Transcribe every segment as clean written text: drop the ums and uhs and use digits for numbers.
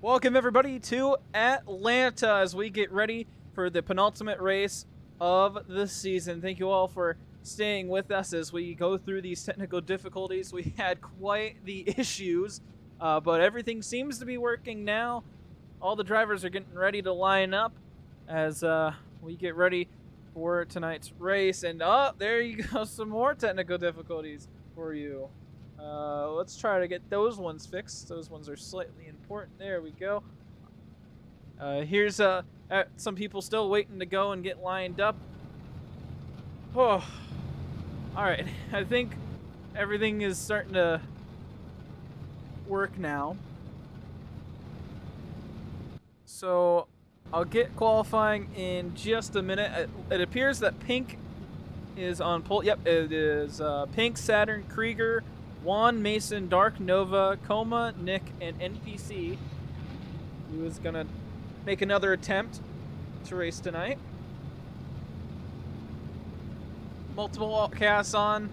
Welcome everybody to Atlanta as we get ready for the penultimate race of the season. Thank you all for staying with us as we go through these technical difficulties. We had quite the issues, but everything seems to be working now. All the drivers are getting ready to line up as we get ready for tonight's race. And there you go, some more technical difficulties for you. Let's try to get those ones fixed. Those ones are slightly important. There we go. Here's some people still waiting to go and get lined up. Oh, all right. I think everything is starting to work now. So I'll get qualifying in just a minute. It appears that Pink is on pole. Yep, it is Pink, Saturn, Krieger, Juan, Mason, Dark, Nova, Coma, Nick, and NPC, who is going to make another attempt to race tonight. Multiple casts on,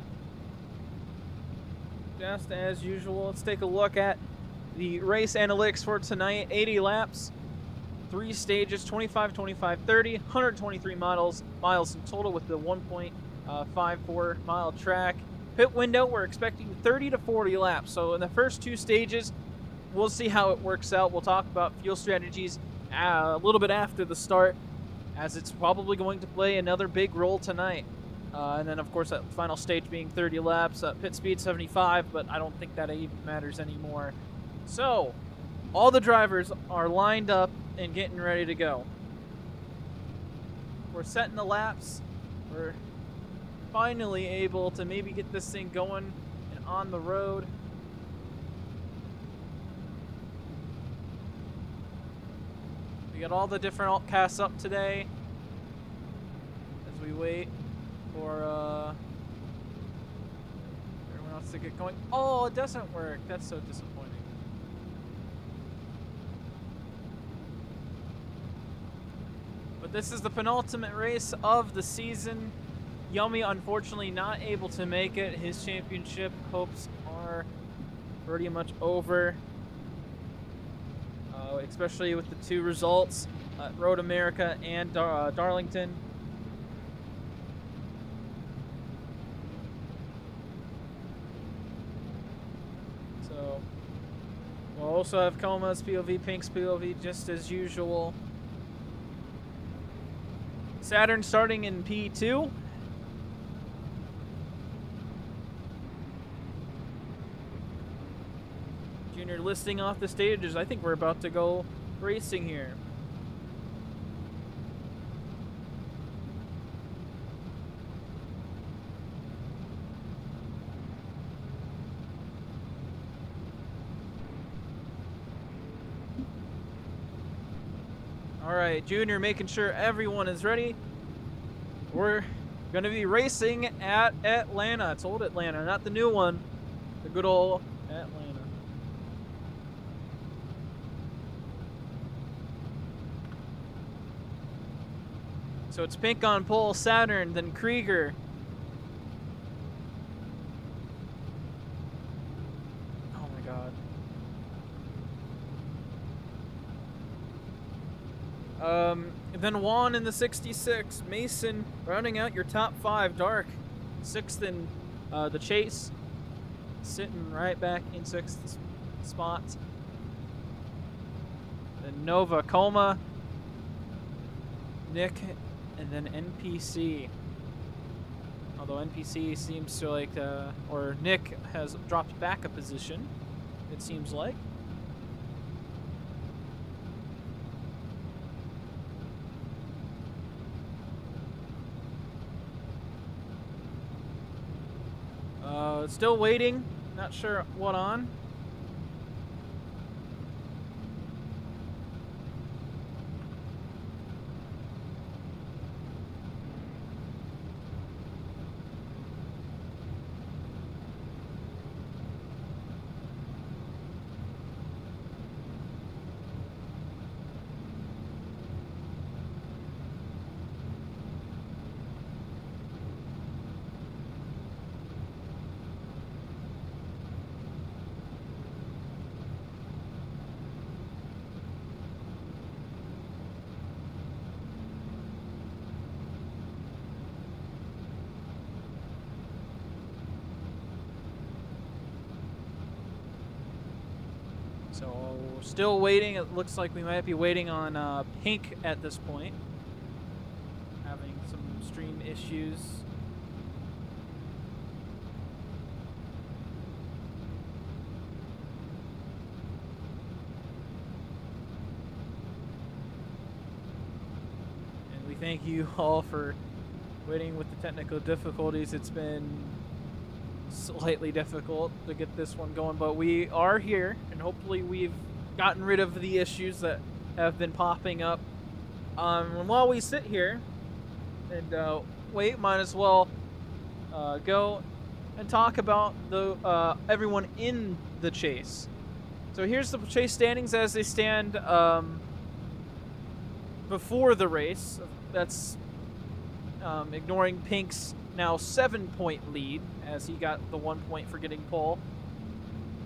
just as usual. Let's take a look at the race analytics for tonight. 80 laps, 3 stages, 25, 25, 30, 123 miles in total with the 1.54 mile track. Pit window, we're expecting 30 to 40 laps. So in the first 2 stages, we'll see how it works out. We'll talk about fuel strategies a little bit after the start, as it's probably going to play another big role tonight. And then, of course, that final stage being 30 laps. Pit speed 75, but I don't think that even matters anymore. So, all the drivers are lined up and getting ready to go. We're setting the laps. We're finally able to maybe get this thing going and on the road. We got all the different alt casts up today as we wait for everyone else to get going. Oh, it doesn't work. That's so disappointing. But this is the penultimate race of the season. Yummy, unfortunately, not able to make it. His championship hopes are pretty much over, especially with the 2 results at Road America and Darlington. So we'll also have Coma's POV, Pink's POV, just as usual. Saturn starting in P2. Junior listing off the stages. I think we're about to go racing here. All right, Junior making sure everyone is ready. We're going to be racing at Atlanta. It's old Atlanta, not the new one. The good old Atlanta. So it's Pink on pole, Saturn, then Krieger. Oh my god. Then Juan in the 66. Mason rounding out your top 5. Dark 6th in the chase. Sitting right back in 6th spot. Then Nova, Coma, Nick, and then NPC. Although NPC seems to like, or Nick has dropped back a position, it seems like. Still waiting, not sure what on. So still waiting. It looks like we might be waiting on Pink at this point. Having some stream issues. And we thank you all for waiting with the technical difficulties. It's been slightly difficult to get this one going, but we are here, and hopefully we've gotten rid of the issues that have been popping up. And while we sit here and wait, might as well go and talk about the everyone in the chase. So here's the chase standings as they stand before the race. That's ignoring Pink's now 7-point lead, as he got the 1 point for getting pole.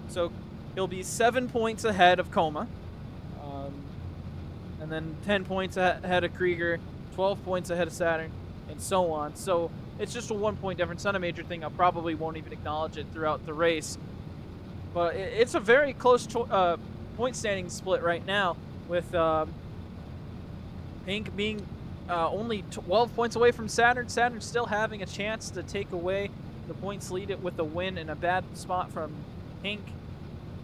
So he'll be 7 points ahead of Coma, and then 10 points ahead of Krieger, 12 points ahead of Saturn, and so on. So it's just a 1 point difference. Not a major thing. I probably won't even acknowledge it throughout the race. But it's a very close point standing split right now, with Pink being only 12 points away from Saturn. Saturn still having a chance to take away the points lead it with a win, and a bad spot from Pink.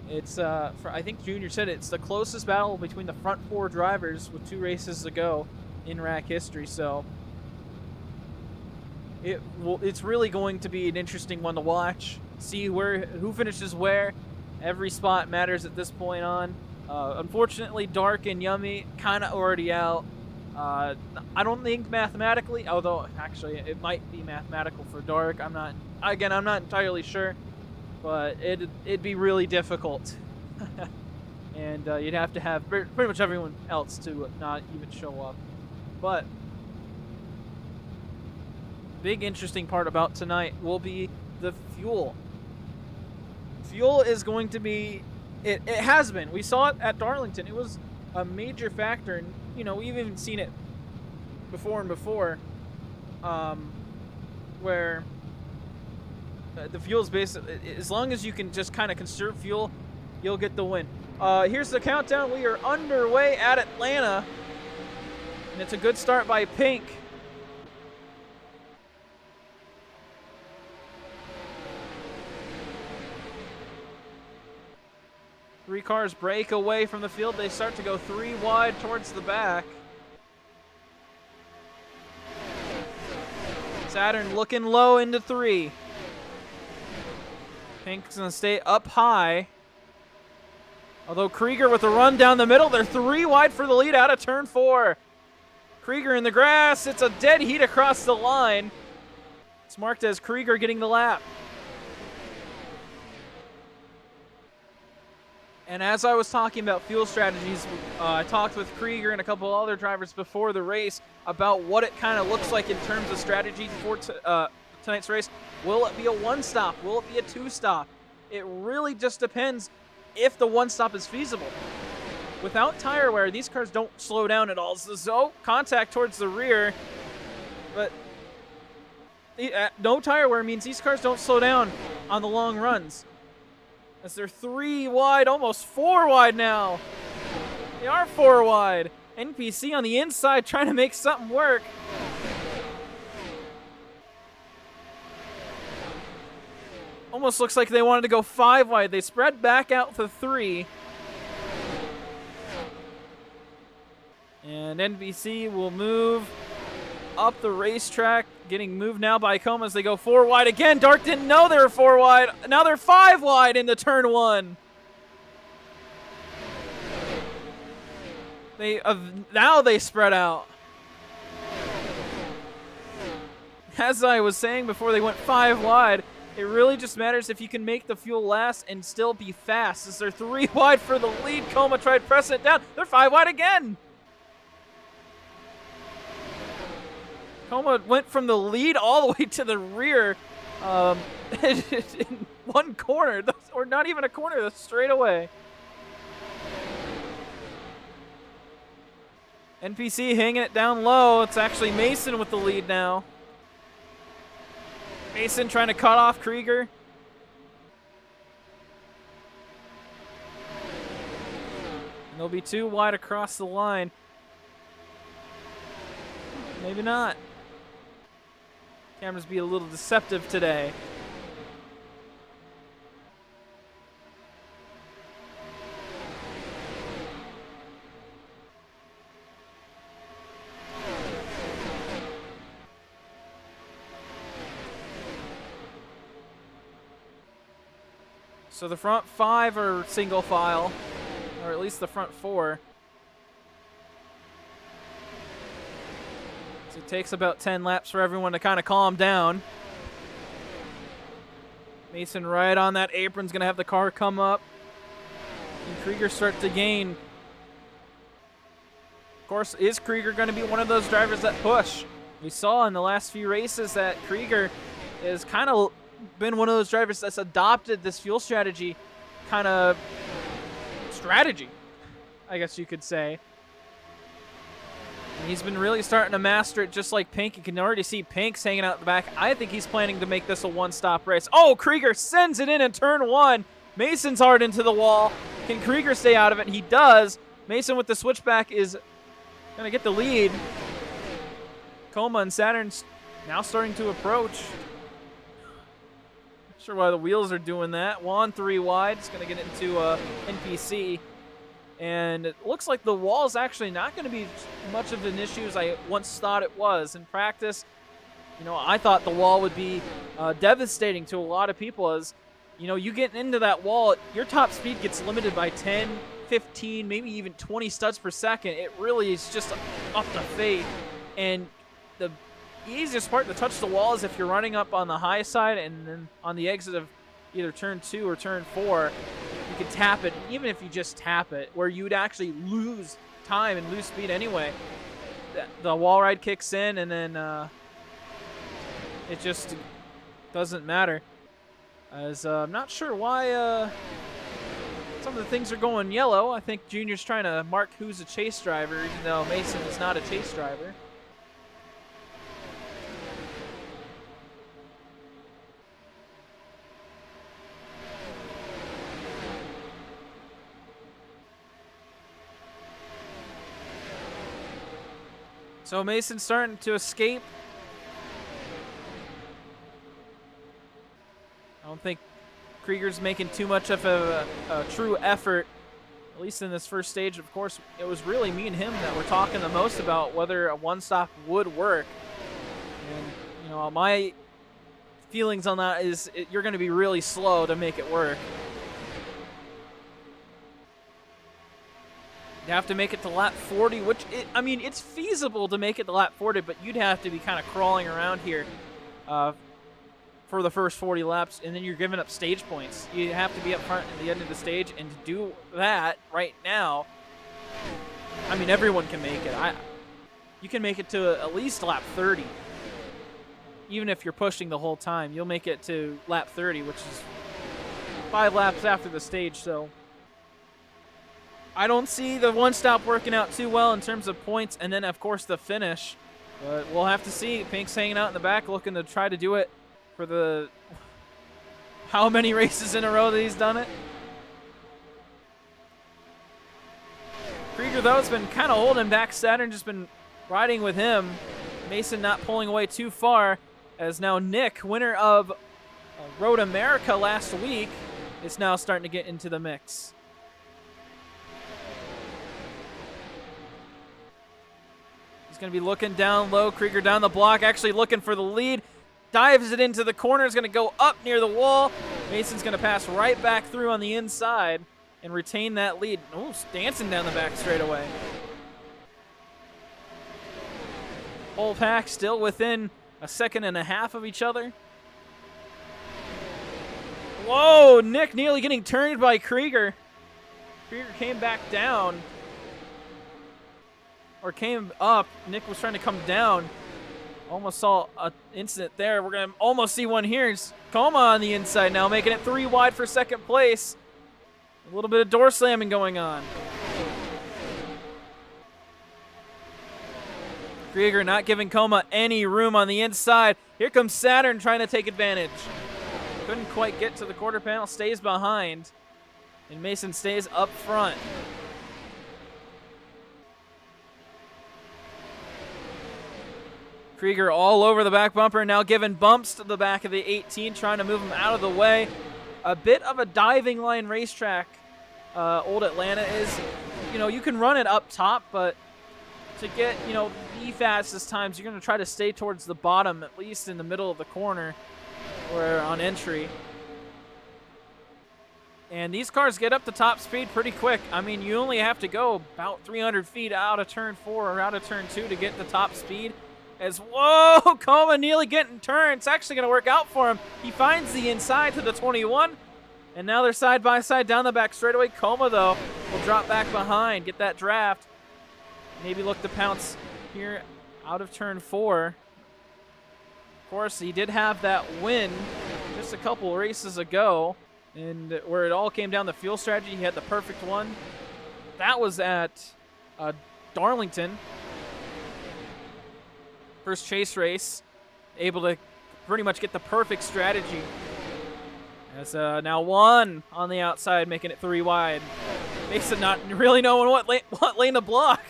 It's, I think Junior said it's the closest battle between the front 4 drivers with 2 races to go in RACC history. So it's really going to be an interesting one to watch. See who finishes where. Every spot matters at this point on. Unfortunately, Dark and Yummy kind of already out. I don't think mathematically, although actually it might be mathematical for Dark. I'm not entirely sure, but it'd be really difficult. And you'd have to have pretty much everyone else to not even show up. But big interesting part about tonight will be the fuel. Fuel is going to be, it has been. We saw it at Darlington. It was a major factor, and you know, we've even seen it before and before, where the fuel's basically, as long as you can just kind of conserve fuel, you'll get the win. Here's the countdown. We are underway at Atlanta, and it's a good start by Pink. Three cars break away from the field. They start to go 3 wide towards the back. Saturn looking low into 3. Pink's going to stay up high. Although Krieger with a run down the middle. They're 3 wide for the lead out of turn 4. Krieger in the grass. It's a dead heat across the line. It's marked as Krieger getting the lap. And as I was talking about fuel strategies, I talked with Krieger and a couple other drivers before the race about what it kind of looks like in terms of strategy for tonight's race. Will it be a 1-stop? Will it be a 2-stop? It really just depends if the 1-stop is feasible. Without tire wear, these cars don't slow down at all. So contact towards the rear, but no tire wear means these cars don't slow down on the long runs. As they're 3 wide, almost 4 wide now. They are 4 wide. NPC on the inside trying to make something work. Almost looks like they wanted to go 5 wide. They spread back out to 3. And NPC will move up the racetrack, getting moved now by Coma as they go 4 wide again. Dark didn't know they were 4 wide. Now they're 5 wide into turn 1. Now they spread out. As I was saying before they went 5 wide, it really just matters if you can make the fuel last and still be fast. As they're 3 wide for the lead, Coma tried pressing it down. They're 5 wide again. Coma went from the lead all the way to the rear in one corner, or not even a corner, the straightaway. NPC hanging it down low. It's actually Mason with the lead now. Mason trying to cut off Krieger. And they'll be too wide across the line. Maybe not. Cameras be a little deceptive today. So the front 5 are single file, or at least the front 4. So it takes about 10 laps for everyone to kind of calm down. Mason right on that apron's going to have the car come up. And Krieger start to gain. Of course, is Krieger going to be one of those drivers that push? We saw in the last few races that Krieger is kind of been one of those drivers that's adopted this fuel strategy kind of strategy, I guess you could say. And he's been really starting to master it, just like Pink. You can already see Pink's hanging out the back. I think he's planning to make this a one-stop race. Oh, Krieger sends it in turn 1. Mason's hard into the wall. Can Krieger stay out of it? He does. Mason with the switchback is going to get the lead. Coma and Saturn's now starting to approach. Not sure why the wheels are doing that. Juan 3 wide. It's going to get into NPC. And it looks like the wall is actually not going to be much of an issue as I once thought it was. In practice, you know, I thought the wall would be devastating to a lot of people as, you know, you get into that wall, your top speed gets limited by 10, 15, maybe even 20 studs per second. It really is just up to fate. And the easiest part to touch the wall is if you're running up on the high side and then on the exit of either turn 2 or turn 4, you can tap it, even if you just tap it, where you would actually lose time and lose speed anyway. The wall ride kicks in, and then it just doesn't matter. As I'm not sure why some of the things are going yellow. I think Junior's trying to mark who's a chase driver, even though Mason is not a chase driver. So Mason's starting to escape. I don't think Krieger's making too much of a true effort, at least in this first stage. Of course, it was really me and him that were talking the most about whether a one-stop would work. And, you know, my feelings on that is you're going to be really slow to make it work. You have to make it to lap 40, which, I mean, it's feasible to make it to lap 40, but you'd have to be kind of crawling around here for the first 40 laps, and then you're giving up stage points. You have to be up front at the end of the stage, and to do that right now, I mean, everyone can make it. You can make it to at least lap 30. Even if you're pushing the whole time, you'll make it to lap 30, which is 5 laps after the stage, so I don't see the one-stop working out too well in terms of points, and then, of course, the finish. But we'll have to see. Pink's hanging out in the back looking to try to do it for the how many races in a row that he's done it. Krieger, though, has been kind of holding back. Saturn just been riding with him. Mason not pulling away too far, as now Nick, winner of Road America last week, is now starting to get into the mix. Going to be looking down low. Krieger down the block, actually looking for the lead. Dives it into the corner. Is going to go up near the wall. Mason's going to pass right back through on the inside and retain that lead. Oh, dancing down the back straightaway. Whole pack still within a second and a half of each other. Whoa, Nick nearly getting turned by Krieger. Krieger came back down. Or came up. Nick was trying to come down. Almost saw an incident there. We're going to almost see one here. It's Coma on the inside now, making it 3 wide for second place. A little bit of door slamming going on. Krieger not giving Coma any room on the inside. Here comes Saturn trying to take advantage. Couldn't quite get to the quarter panel. Stays behind. And Mason stays up front. Krieger all over the back bumper, now giving bumps to the back of the 18, trying to move him out of the way. A bit of a diving line racetrack, Old Atlanta is. You know, you can run it up top, but to get, you know, the fastest times, you're going to try to stay towards the bottom, at least in the middle of the corner or on entry. And these cars get up to top speed pretty quick. I mean, you only have to go about 300 feet out of turn 4 or out of turn 2 to get the top speed. As, whoa, Coma nearly getting turned. It's actually going to work out for him. He finds the inside to the 21. And now they're side by side down the back straightaway. Coma, though, will drop back behind, get that draft. Maybe look to pounce here out of turn 4. Of course, he did have that win just a couple races ago. And where it all came down to fuel strategy, he had the perfect one. That was at Darlington. First chase race, able to pretty much get the perfect strategy. As now 1 on the outside, making it 3 wide. Mason not really knowing what lane to block.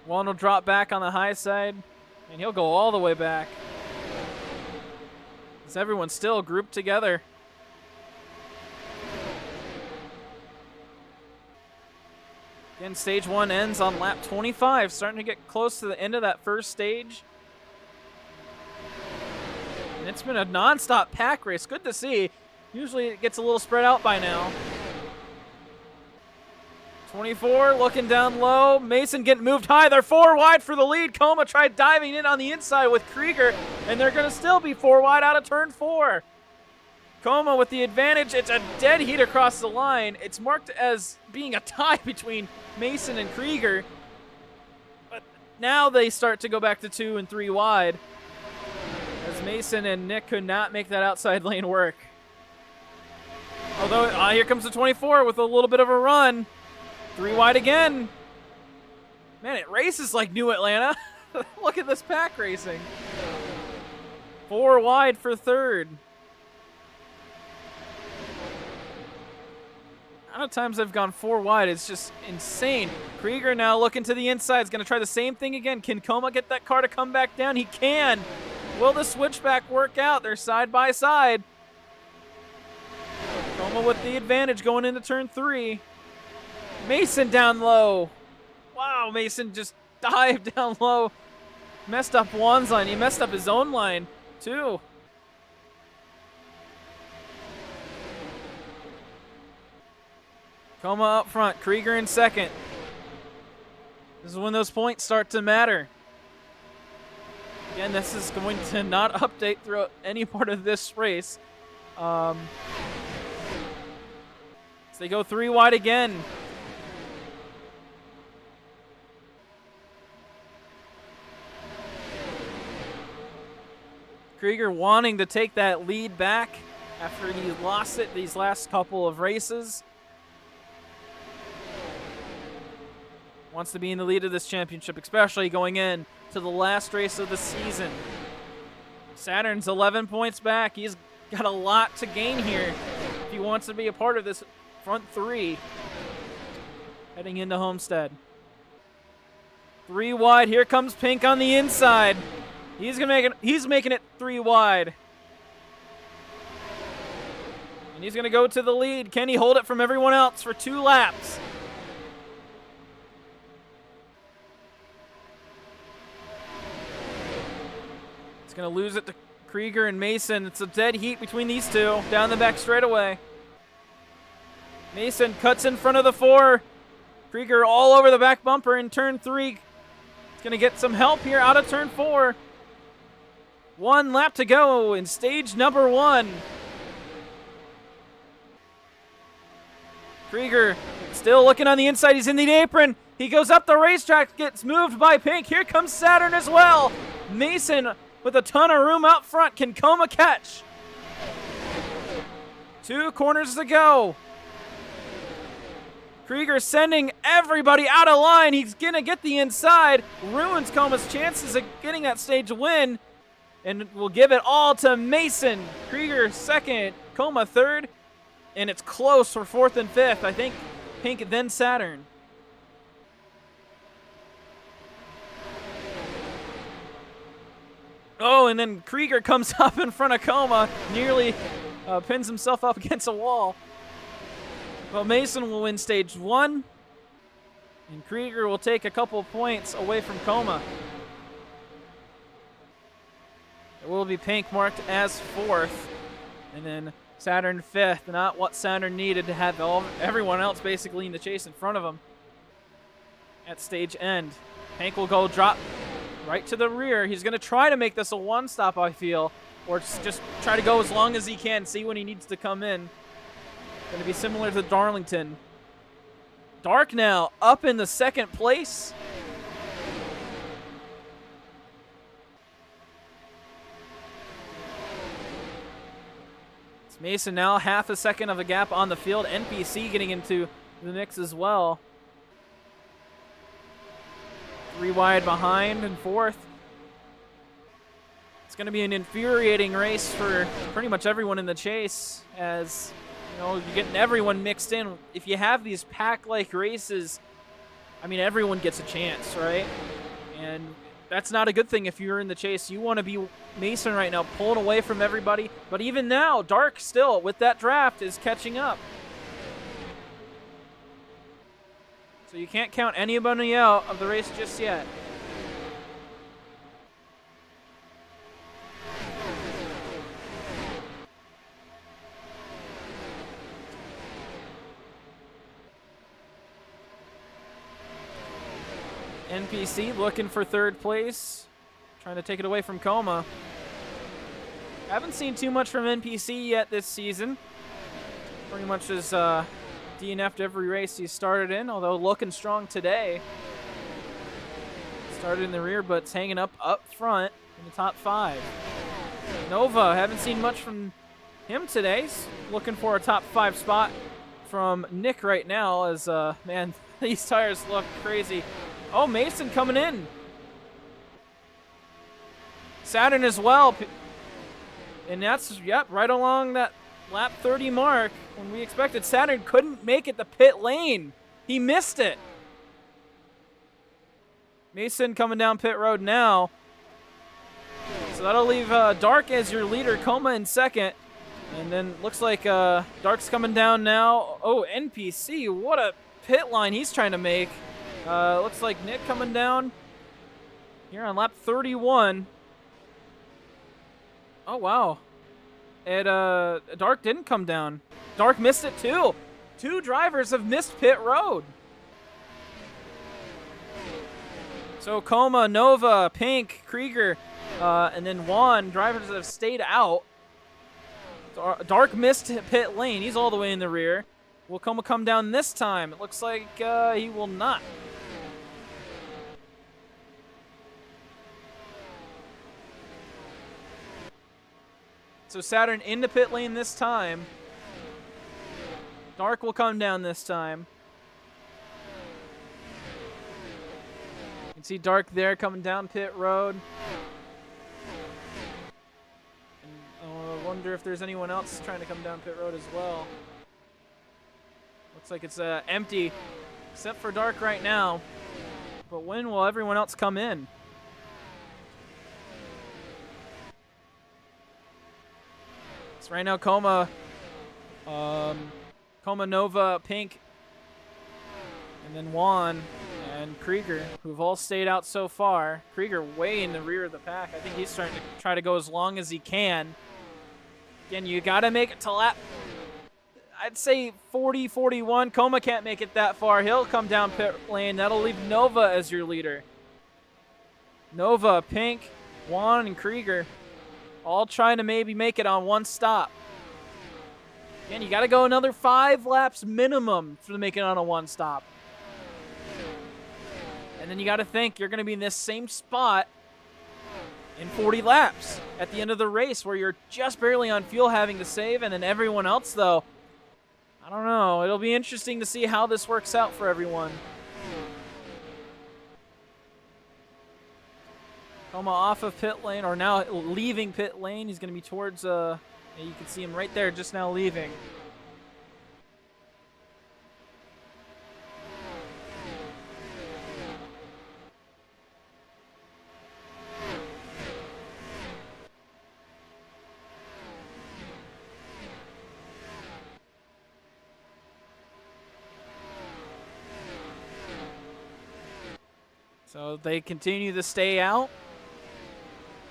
1 will drop back on the high side, and he'll go all the way back. As everyone's still grouped together. Again, stage 1 ends on lap 25, starting to get close to the end of that first stage. And it's been a non-stop pack race. Good to see. Usually it gets a little spread out by now. 24 looking down low. Mason getting moved high. They're 4 wide for the lead. Coma tried diving in on the inside with Krieger, and they're going to still be 4 wide out of turn 4. Coma with the advantage. It's a dead heat across the line. It's marked as being a tie between Mason and Krieger. But now they start to go back to 2 and 3 wide, as Mason and Nick could not make that outside lane work. Although, here comes the 24 with a little bit of a run. 3 wide again. Man, it races like New Atlanta. Look at this pack racing. 4 wide for third. The amount of times they've gone 4 wide, it's just insane. Krieger now looking to the inside. Is going to try the same thing again. Can Coma get that car to come back down? He can. Will the switchback work out? They're side by side. Coma with the advantage going into turn 3. Mason down low. Wow, Mason just dived down low. Messed up Juan's line. He messed up his own line, too. Coma up front. Krieger in second. This is when those points start to matter. Again, this is going to not update throughout any part of this race. So they go 3 wide again. Krieger wanting to take that lead back after he lost it these last couple of races. Wants to be in the lead of this championship, especially going in to the last race of the season. Saturn's 11 points back. He's got a lot to gain here if he wants to be a part of this front 3 heading into Homestead. 3 wide. Here comes Pink on the inside. He's making it 3 wide. And he's gonna go to the lead. Can he hold it from everyone else for 2 laps? It's gonna lose it to Krieger and Mason. It's a dead heat between these two down the back straightaway. Mason cuts in front of the 4. Krieger all over the back bumper in turn 3. He's gonna get some help here out of turn 4. 1 lap to go in stage number 1. Krieger still looking on the inside. He's in the apron. He goes up the racetrack, gets moved by Pink. Here comes Saturn as well. Mason with a ton of room out front. Can Coma catch? 2 corners to go. Krieger sending everybody out of line. He's going to get the inside. Ruins Coma's chances of getting that stage win. And we'll give it all to Mason. Krieger second, Coma third. And it's close for 4th and 5th. I think Pink then Saturn. Oh, and then Krieger comes up in front of Coma, nearly pins himself up against a wall. But Mason will win stage 1, and Krieger will take a couple points away from Coma. It will be Pink marked as 4th, and then Saturn 5th. Not what Saturn needed to have everyone else basically in the chase in front of him. At stage end, Pink will go drop right to the rear. He's going to try to make this a one-stop, I feel, or just try to go as long as he can, see when he needs to come in. Going to be similar to Darlington. Dark now up in the 2nd place. It's Mason now half a second of a gap on the field. NPC getting into the mix as well. 3 wide behind in 4th. It's going to be an infuriating race for pretty much everyone in the chase, as you know, you're getting everyone mixed in. If you have these pack-like races, I mean, everyone gets a chance, right? And that's not a good thing if you're in the chase. You want to be Mason right now, pulling away from everybody. But even now, Dark still, with that draft, is catching up. So you can't count anybody out of the race just yet. NPC looking for 3rd place, trying to take it away from Coma. Haven't seen too much from NPC yet this season. Pretty much as DNF'd every race he started in, although looking strong today. Started in the rear, but it's hanging up front in the top 5. Nova, haven't seen much from him today. He's looking for a top 5 spot from Nick right now, as, man, these tires look crazy. Oh, Mason coming in. Saturn as well. And that's, yep, right along that lap 30 mark when we expected. Saturn couldn't make it to pit lane. He missed it. Mason coming down pit road now. So that'll leave Dark as your leader, Coma in 2nd. And then looks like Dark's coming down now. Oh, NPC, what a pit line he's trying to make. Looks like Nick coming down here on lap 31. Oh, wow. Dark didn't come down. Dark missed it too. 2 drivers have missed pit road. So Coma, Nova, Pink, Krieger, and then Juan, drivers that have stayed out. Dark missed pit lane. He's all the way in the rear. Will Coma come down this time? It looks like he will not. So Saturn in the pit lane this time. Dark will come down this time. You can see Dark there coming down pit road. And I wonder if there's anyone else trying to come down pit road as well. Looks like it's empty, except for Dark right now. But when will everyone else come in? So right now, Coma, Nova, Pink, and then Juan and Krieger, who've all stayed out so far. Krieger way in the rear of the pack. I think he's starting to try to go as long as he can. Again, you got to make it to lap, I'd say 40, 41. Coma can't make it that far. He'll come down pit lane. That'll leave Nova as your leader. Nova, Pink, Juan, and Krieger all trying to maybe make it on one stop. Again, you got to go another 5 laps minimum to make it on a one stop. And then you got to think you're going to be in this same spot in 40 laps at the end of the race, where you're just barely on fuel having to save, and then everyone else, though, I don't know. It'll be interesting to see how this works out for everyone. Coma off of pit lane, or now leaving pit lane. He's going to be towards, you can see him right there just now leaving. So they continue to stay out.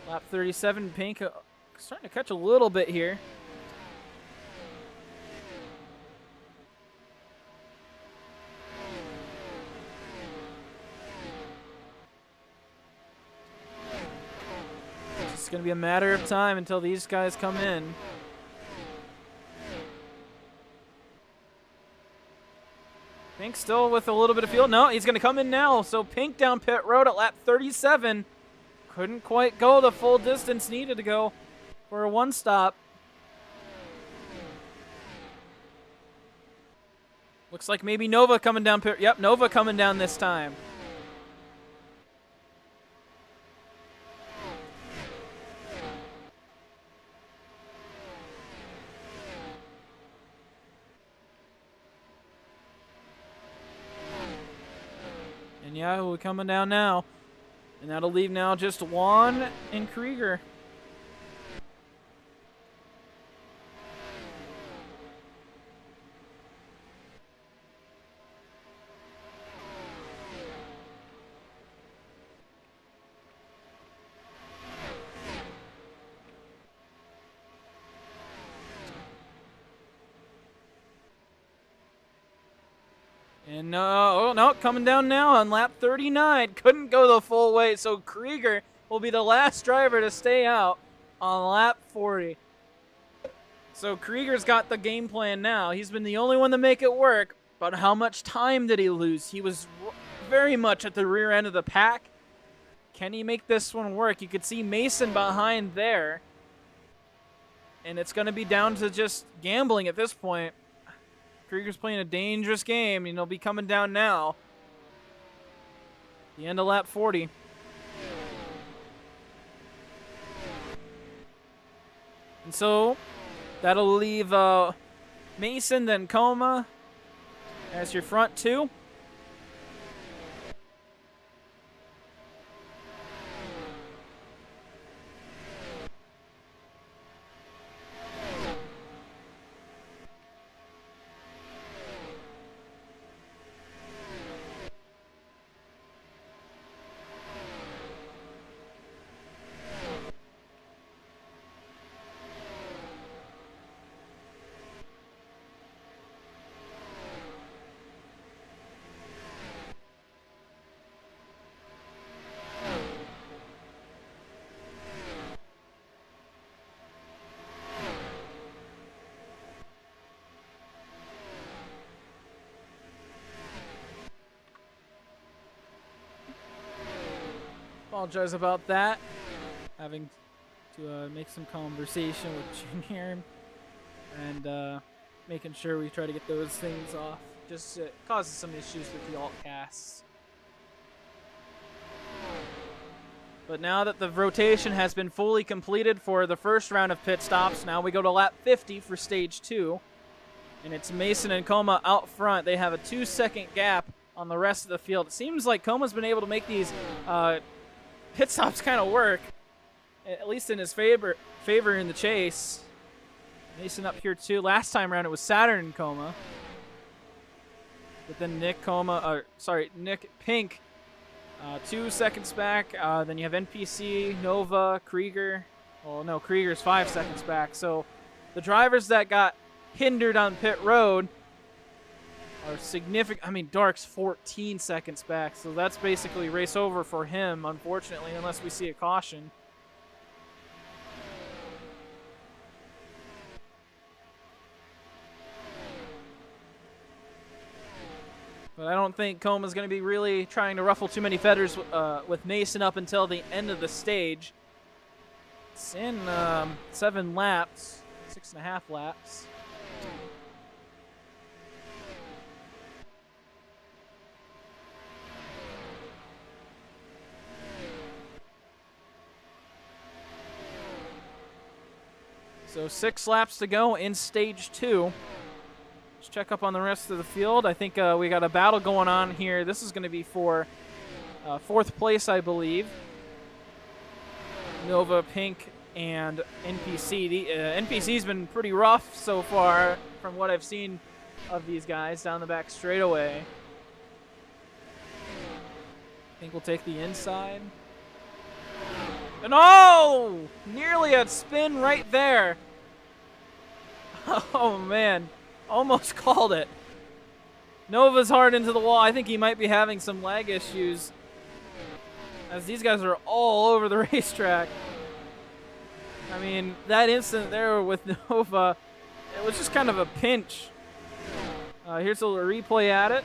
Lap 37, Pink starting to catch a little bit here. It's going to be a matter of time until these guys come in. Pink still with a little bit of field. No, he's going to come in now. So Pink down pit road at lap 37. Couldn't quite go the full distance needed to go for a one stop. Looks like maybe Nova coming down pit. Yep, Nova coming down this time. And yeah, we're coming down now. And that'll leave now just Juan and Krieger. And oh no, coming down now on lap 39. Couldn't go the full way, so Krieger will be the last driver to stay out on lap 40. So Krieger's got the game plan now. He's been the only one to make it work, but how much time did he lose? He was very much at the rear end of the pack. Can he make this one work? You could see Mason behind there. And it's going to be down to just gambling at this point. Krieger's playing a dangerous game, and he'll be coming down now. The end of lap 40. And so that'll leave Mason, then Coma as your front two. Apologize about that. Having to make some conversation with Junior and making sure we try to get those things off. Just causes some issues with the alt casts. But now that the rotation has been fully completed for the first round of pit stops, now we go to lap 50 for stage 2. And it's Mason and Coma out front. They have a 2-second gap on the rest of the field. It seems like Coma's been able to make these pit stops kind of work, at least in his favor in the chase. Mason up here too. Last time around it was Saturn and Coma, but then Nick Pink, 2 seconds back. Then you have NPC, Nova, Krieger. Well, no, Krieger's 5 seconds back. So the drivers that got hindered on pit road are significant. I mean, Dark's 14 seconds back, so that's basically race over for him, unfortunately, unless we see a caution. But I don't think Coma's going to be really trying to ruffle too many feathers with Mason up until the end of the stage. It's in 7 laps, 6.5 laps. So 6 laps to go in stage 2. Let's check up on the rest of the field. I think we got a battle going on here. This is going to be for 4th place, I believe. Nova, Pink, and NPC. The NPC's been pretty rough so far from what I've seen of these guys down the back straightaway. Pink will take the inside. And oh! Nearly a spin right there. Oh, man. Almost called it. Nova's hard into the wall. I think he might be having some lag issues, as these guys are all over the racetrack. I mean, that instant there with Nova, it was just kind of a pinch. Here's a little replay at it.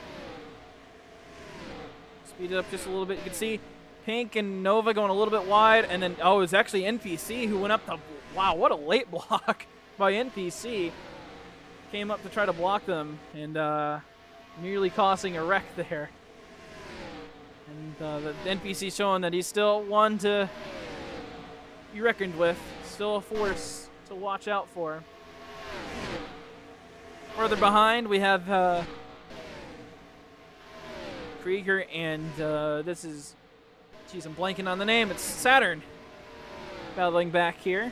Speed it up just a little bit. You can see Pink and Nova going a little bit wide, and then, oh, it was actually NPC who went up to, wow, what a late block by NPC. Came up to try to block them, and nearly causing a wreck there. And the NPC showing that he's still one to be reckoned with. Still a force to watch out for. Further behind, we have Krieger, and this is, geez, I'm blanking on the name. It's Saturn battling back here.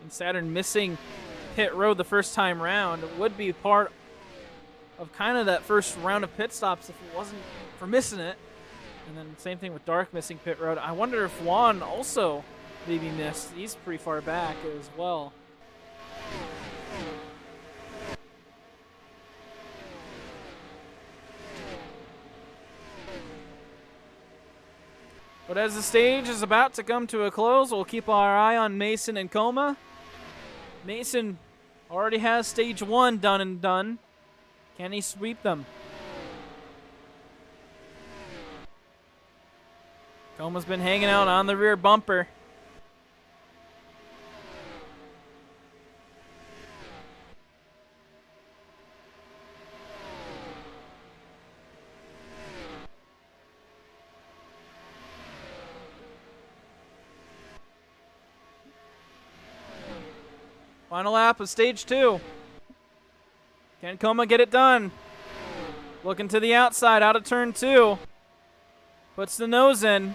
And Saturn missing pit road the first time round would be part of kind of that first round of pit stops if it wasn't for missing it. And then same thing with Dark missing pit road. I wonder if Juan also maybe missed. He's pretty far back as well. But as the stage is about to come to a close, we'll keep our eye on Mason and Coma. Mason already has stage 1 done and done. Can he sweep them? Coma's been hanging out on the rear bumper. Final lap of stage 2. Can Coma get it done? Looking to the outside, out of turn 2. Puts the nose in.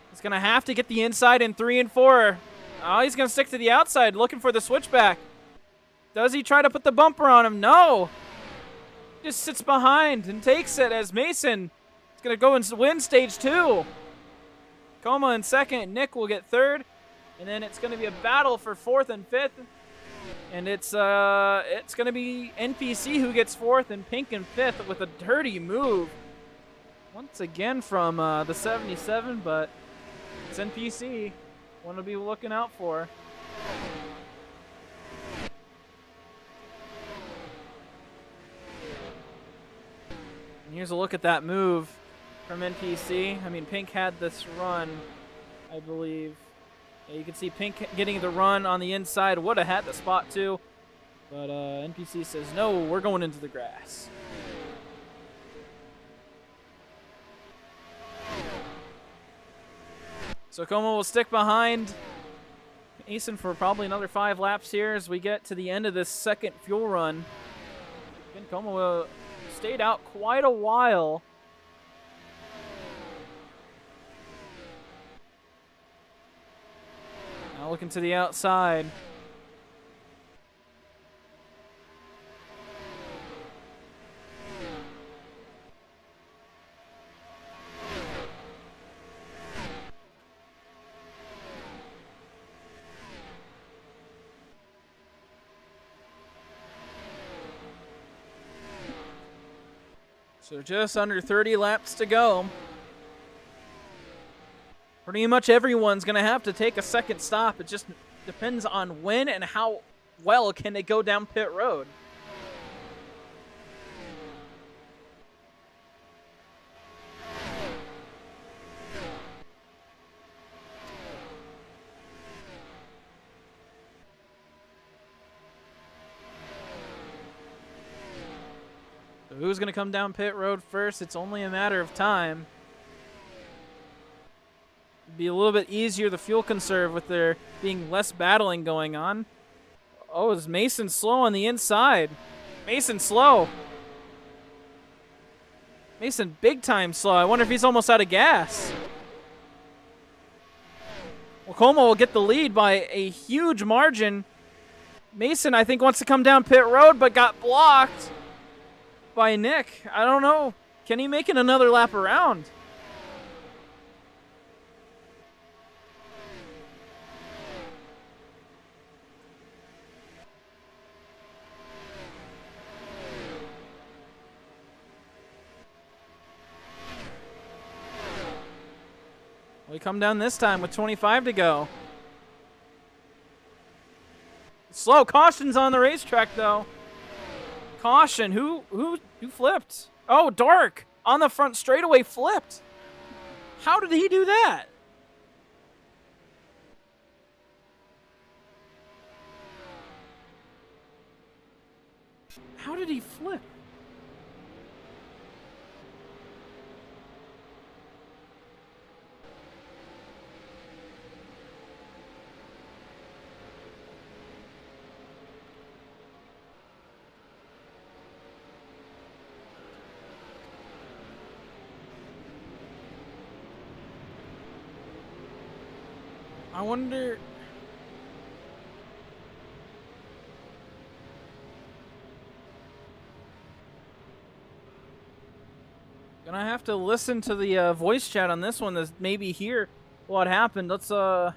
He's going to have to get the inside in 3 and 4. Oh, he's going to stick to the outside, looking for the switchback. Does he try to put the bumper on him? No. Just sits behind and takes it as Mason is going to go and win stage 2. Coma in second. Nick will get third. And then it's going to be a battle for 4th and 5th. And it's going to be NPC who gets 4th and Pink in 5th with a dirty move. Once again from the 77, but it's NPC. One to be looking out for. And here's a look at that move from NPC. I mean, Pink had this run, I believe. Yeah, you can see Pink getting the run on the inside. Would have had the spot too. But NPC says, no, we're going into the grass. So Coma will stick behind Mason for probably another 5 laps here as we get to the end of this second fuel run. Again, Coma stayed out quite a while. Now looking to the outside. So just under 30 laps to go. Pretty much everyone's going to have to take a second stop. It just depends on when and how well can they go down pit road. So who's going to come down pit road first? It's only a matter of time. Be a little bit easier to fuel conserve with there being less battling going on. Oh, is Mason slow on the inside? Mason slow. Mason big time slow. I wonder if he's almost out of gas. Well, Coma will get the lead by a huge margin. Mason, I think, wants to come down pit road, but got blocked by Nick. I don't know. Can he make it another lap around? We come down this time with 25 to go. Slow caution's on the racetrack, though. Caution. Who flipped? Oh, Dark on the front straightaway flipped. How did he do that? How did he flip? I wonder. Gonna have to listen to the voice chat on this one to maybe hear what happened. Let's ride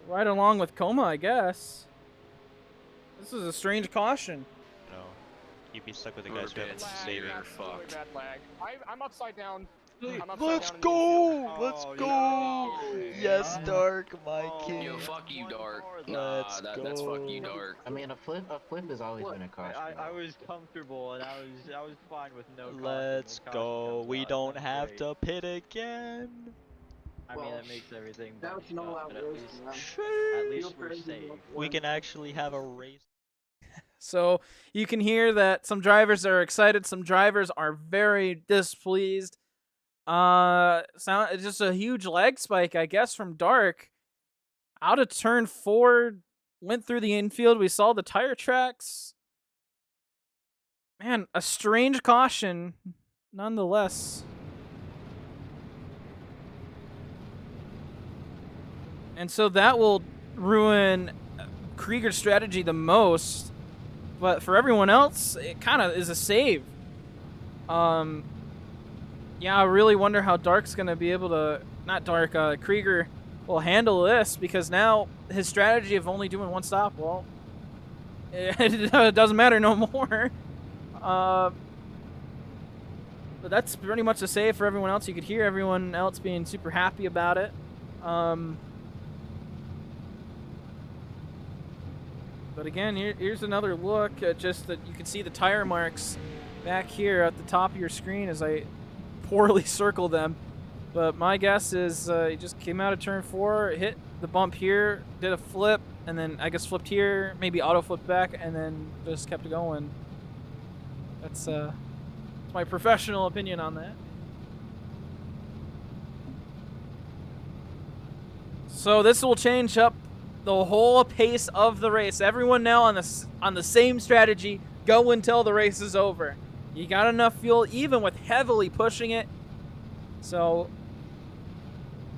along with Coma, I guess. This is a strange caution. No, you'd be stuck with the guys who haven't saved. Fucked. Bad lag. I'm upside down. Let's go! Let's go! Yes, Dark, my king. Yo, fuck you, Dark. Let's That's fuck you, Dark. I mean, a flip has always been a caution. I was comfortable and I was fine with no caution. Let's go. We don't have to pit again. I mean, that makes everything better. That was no But outrageous, at least we're safe. We can actually have a race. So you can hear that some drivers are excited, some drivers are very displeased. It's just a huge leg spike, I guess, from Dark. Out of turn 4, went through the infield. We saw the tire tracks. Man, a strange caution, nonetheless. And so that will ruin Krieger's strategy the most. But for everyone else, it kind of is a save. Yeah, I really wonder how Dark's going to be able to... Not Dark, Krieger will handle this, because now his strategy of only doing one stop, well, it doesn't matter no more. But that's pretty much a save for everyone else. You could hear everyone else being super happy about it. But again, here's another look at just that you can see the tire marks back here at the top of your screen as I poorly circle them. But my guess is he just came out of turn 4, hit the bump here, did a flip, and then I guess flipped here, maybe auto flipped back, and then just kept going. That's my professional opinion on that. So this will change up the whole pace of the race. Everyone now on the same strategy. Go until the race is over. You got enough fuel, even with heavily pushing it. So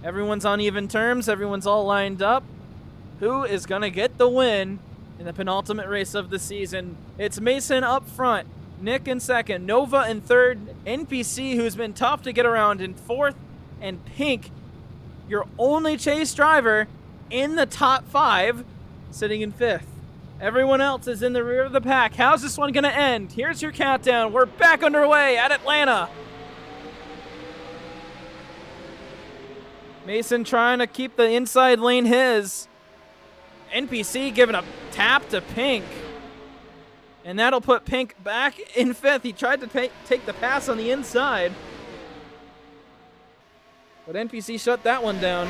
everyone's on even terms. Everyone's all lined up. Who is going to get the win in the penultimate race of the season? It's Mason up front, Nick in second, Nova in third, NPC, who's been tough to get around, in fourth, and Pink, your only chase driver, in the top 5, sitting in 5th. Everyone else is in the rear of the pack. How's this one going to end? Here's your countdown. We're back underway at Atlanta. Mason trying to keep the inside lane his. NPC giving a tap to Pink. And that'll put Pink back in 5th. He tried to take the pass on the inside. But NPC shut that one down.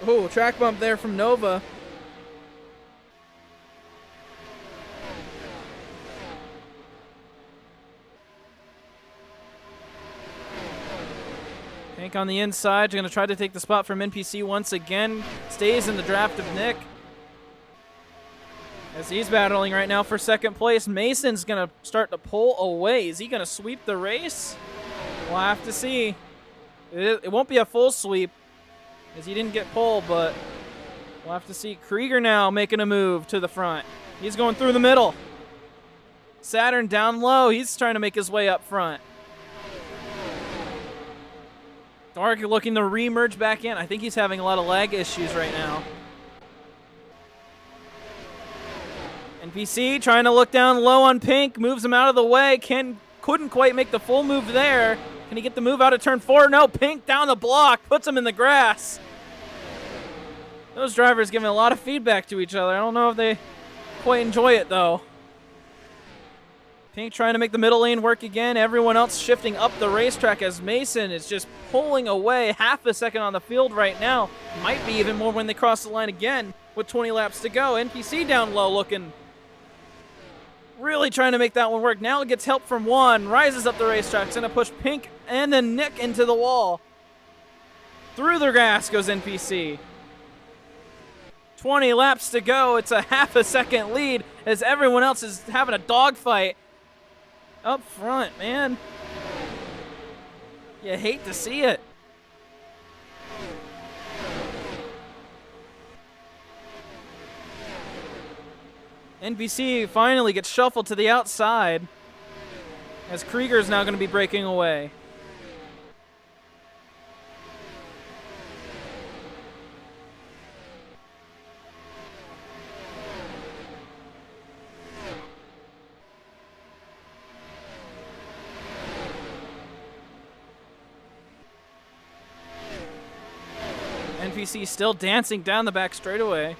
Oh, track bump there from Nova. Hank on the inside, going to try to take the spot from NPC once again. Stays in the draft of Nick. As he's battling right now for second place, Mason's going to start to pull away. Is he going to sweep the race? We'll have to see. It won't be a full sweep, as he didn't get pole, but we'll have to see. Krieger now making a move to the front. He's going through the middle. Saturn down low. He's trying to make his way up front. Dark looking to re-merge back in. I think he's having a lot of lag issues right now. NPC trying to look down low on Pink, moves him out of the way. Couldn't quite make the full move there. Can he get the move out of turn 4? No, Pink down the block, puts him in the grass. Those drivers giving a lot of feedback to each other. I don't know if they quite enjoy it though. Pink trying to make the middle lane work again. Everyone else shifting up the racetrack as Mason is just pulling away half a second on the field right now. Might be even more when they cross the line again with 20 laps to go. NPC down low looking. Really trying to make that one work. Now it gets help from Juan. Rises up the racetrack. It's going to push Pink and then Nick into the wall. Through the grass goes NPC. 20 laps to go. It's a half a second lead as everyone else is having a dogfight up front, man. You hate to see it. NPC finally gets shuffled to the outside as Krieger is now going to be breaking away. NPC still dancing down the back straightaway.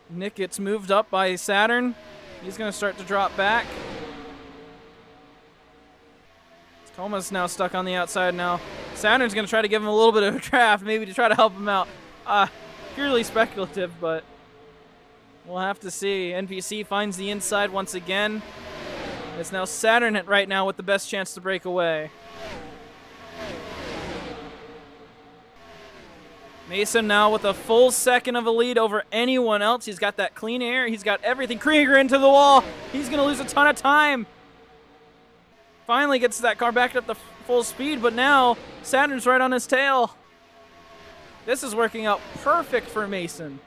Nick gets moved up by Saturn. He's going to start to drop back. Toma's now stuck on the outside now. Saturn's going to try to give him a little bit of a draft, maybe to try to help him out. Purely speculative, but we'll have to see. NPC finds the inside once again. It's now Saturn right now with the best chance to break away. Mason now with a full second of a lead over anyone else. He's got that clean air. He's got everything. Krieger into the wall. He's going to lose a ton of time. Finally gets that car back up to full speed, but now Saturn's right on his tail. This is working out perfect for Mason.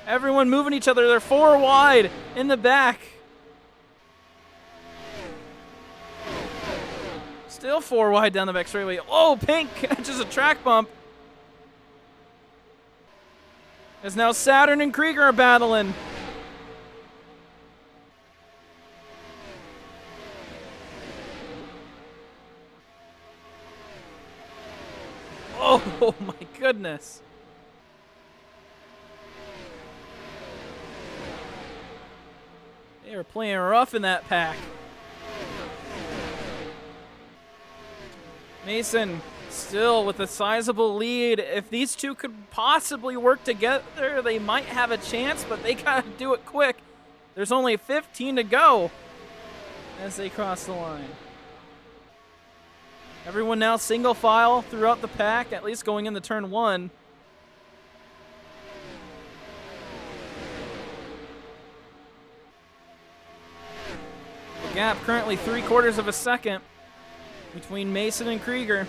Everyone moving each other. They're 4 wide in the back. Still 4 wide down the back straightaway. Oh, Pink catches a track bump. As now Saturn and Krieger are battling. Oh my goodness. They are playing rough in that pack. Mason still with a sizable lead. If these two could possibly work together, they might have a chance, but they gotta do it quick. There's only 15 to go as they cross the line. Everyone now single file throughout the pack, at least going into turn 1. The gap currently 3/4 of a second between Mason and Krieger.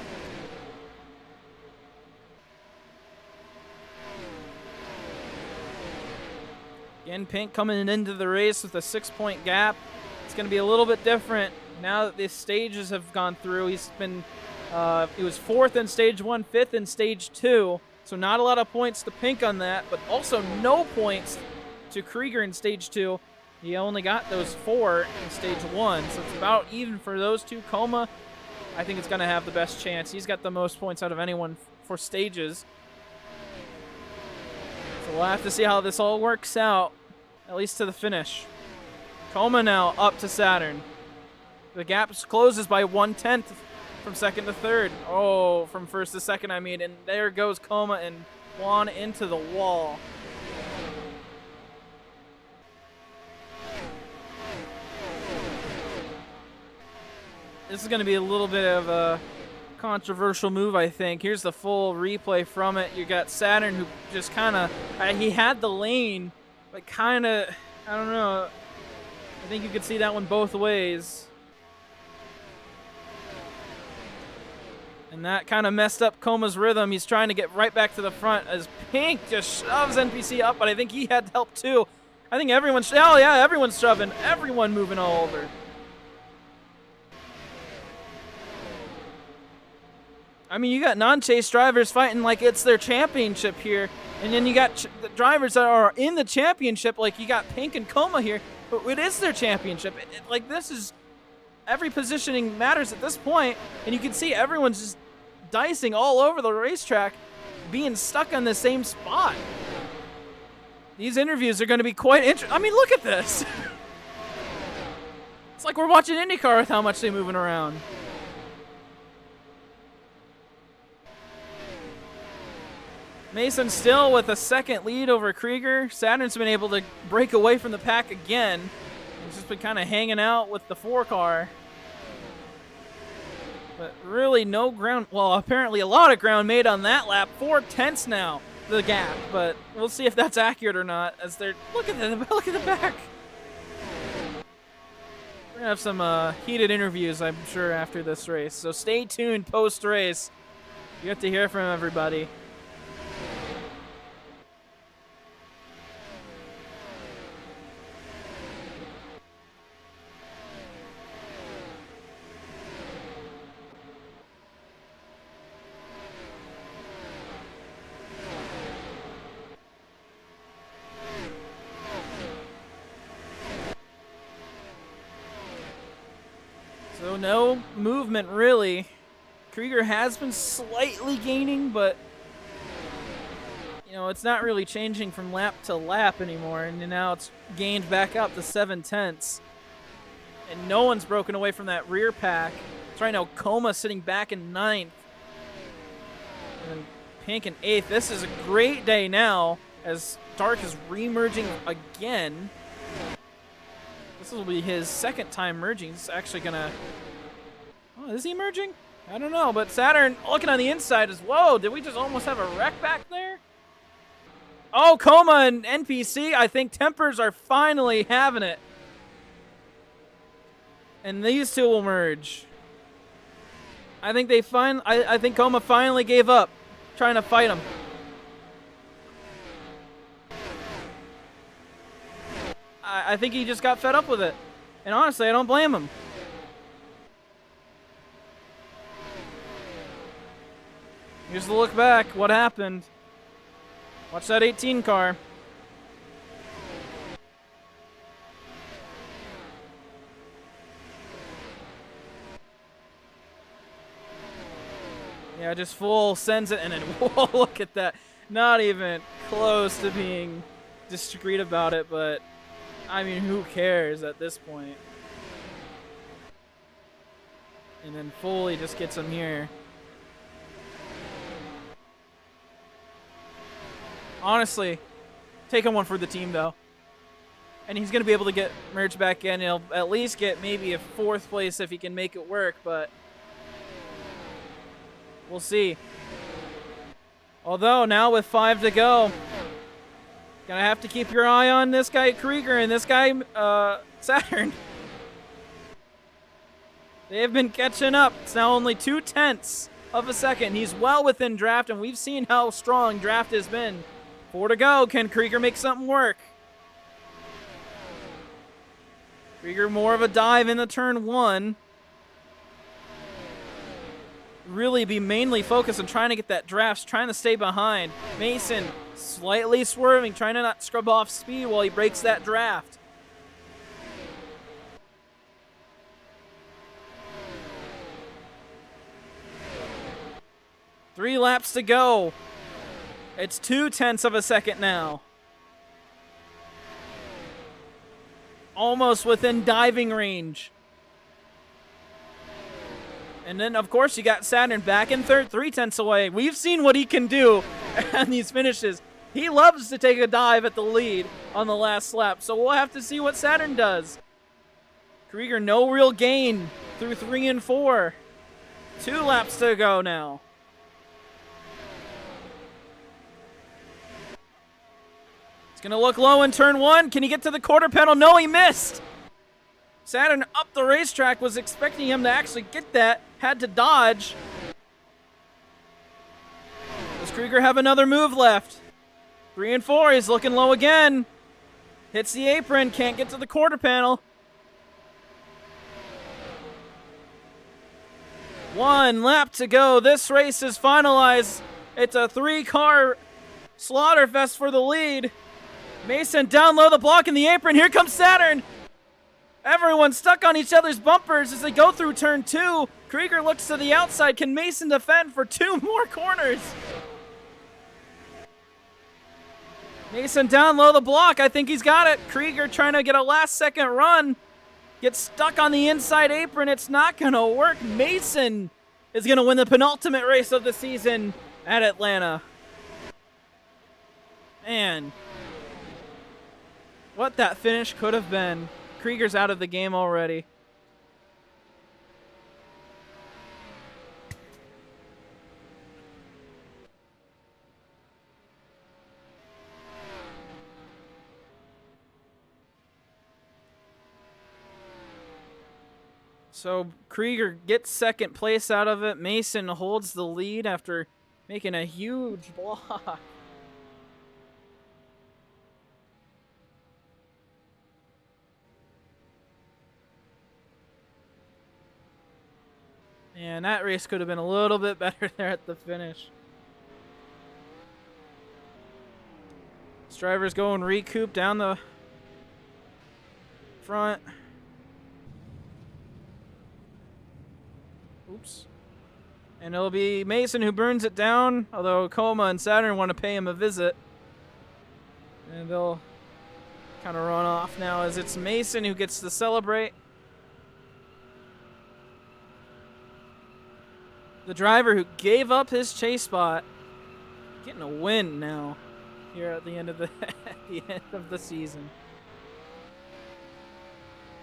Again, Pink coming into the race with a 6-point gap. It's going to be a little bit different now that the stages have gone through. He's been, he was 4th in stage 1, 5th in stage 2. So not a lot of points to Pink on that, but also no points to Krieger in stage 2. He only got those 4 in stage 1. So it's about even for those two. Coma, I think it's going to have the best chance. He's got the most points out of anyone for stages. So we'll have to see how this all works out, at least to the finish. Coma now up to Saturn. The gap closes by 1/10 from 2nd to 3rd. Oh, from 1st to 2nd, I mean. And there goes Coma and Juan into the wall. This is going to be a little bit of a controversial move, I think. Here's the full replay from it. You got Saturn, who just kind of, he had the lane, but kind of, I don't know. I think you could see that one both ways. And that kind of messed up Coma's rhythm. He's trying to get right back to the front as Pink just shoves NPC up, but I think he had help too. I think everyone's, oh yeah, everyone's shoving. Everyone moving all over. I mean, you got non-chase drivers fighting like it's their championship here, and then you got the drivers that are in the championship, like you got Pink and Coma here, but it is their championship. Like, this is, every positioning matters at this point, and you can see everyone's just dicing all over the racetrack, being stuck on the same spot. These interviews are going to be quite interesting. I mean, look at this. It's like we're watching IndyCar with how much they're moving around. Mason still with a second lead over Krieger. Saturn's been able to break away from the pack again. He's just been kind of hanging out with the 4-car. But really no ground, well, apparently a lot of ground made on that lap. 4/10 now, the gap, but we'll see if that's accurate or not as they're, look at the back. We're gonna have some heated interviews, I'm sure, after this race. So stay tuned post-race. You have to hear from everybody. So no movement, really. Krieger has been slightly gaining, but you know, it's not really changing from lap to lap anymore, and now it's gained back up to 7/10. And no one's broken away from that rear pack. It's right now Coma sitting back in 9th. And Pink in 8th. This is a great day now as Dark is re-merging again. This will be his second time merging. He's actually gonna... Oh, is he merging? I don't know, but Saturn looking on the inside is... Whoa, did we just almost have a wreck back there? Oh, Coma and NPC, I think tempers are finally having it. And these two will merge. I think I think Coma finally gave up trying to fight him. I think he just got fed up with it. And honestly, I don't blame him. Here's the look back. What happened? Watch that 18 car. Yeah, just full sends it, and then whoa, look at that. Not even close to being discreet about it, but I mean, who cares at this point? And then fully just gets him here. Honestly, taking one for the team, though. And he's going to be able to get merged back in. He'll at least get maybe a 4th place if he can make it work, but we'll see. Although, now with 5 to go, gonna have to keep your eye on this guy Krieger and this guy Saturn. They have been catching up. It's now only 0.2 of a second. He's well within draft, and we've seen how strong draft has been. 4 to go. Can Krieger make something work? Krieger more of a dive in the turn 1. Really be mainly focused on trying to get that draft, trying to stay behind. Mason slightly swerving, trying to not scrub off speed while he breaks that draft. Three laps to go. It's 0.2 of a second now. Almost within diving range. And then, of course, you got Saturn back in 3rd, 0.3 away. We've seen what he can do on these finishes. He loves to take a dive at the lead on the last lap, so we'll have to see what Saturn does. Krieger, no real gain through 3 and 4. 2 laps to go now. It's going to look low in turn 1. Can he get to the quarter panel? No, he missed. Saturn up the racetrack, was expecting him to actually get that, had to dodge. Does Krieger have another move left? 3 and 4, he's looking low again. Hits the apron, can't get to the quarter panel. 1 lap to go. This race is finalized. It's a 3-car slaughterfest for the lead. Mason down low the block in the apron. Here comes Saturn. Everyone's stuck on each other's bumpers as they go through turn 2. Krieger looks to the outside. Can Mason defend for 2 more corners? Mason down low the block. I think he's got it. Krieger trying to get a last-second run. Gets stuck on the inside apron. It's not going to work. Mason is going to win the penultimate race of the season at Atlanta. Man, what that finish could have been. Krieger's out of the game already. So Krieger gets second place out of it. Mason holds the lead after making a huge block. And that race could have been a little bit better there at the finish. This driver's going recoup down the front. Oops. And it'll be Mason who burns it down, although Coma and Saturn want to pay him a visit. And they'll kind of run off now as it's Mason who gets to celebrate. The driver who gave up his chase spot getting a win now here at the end of the season.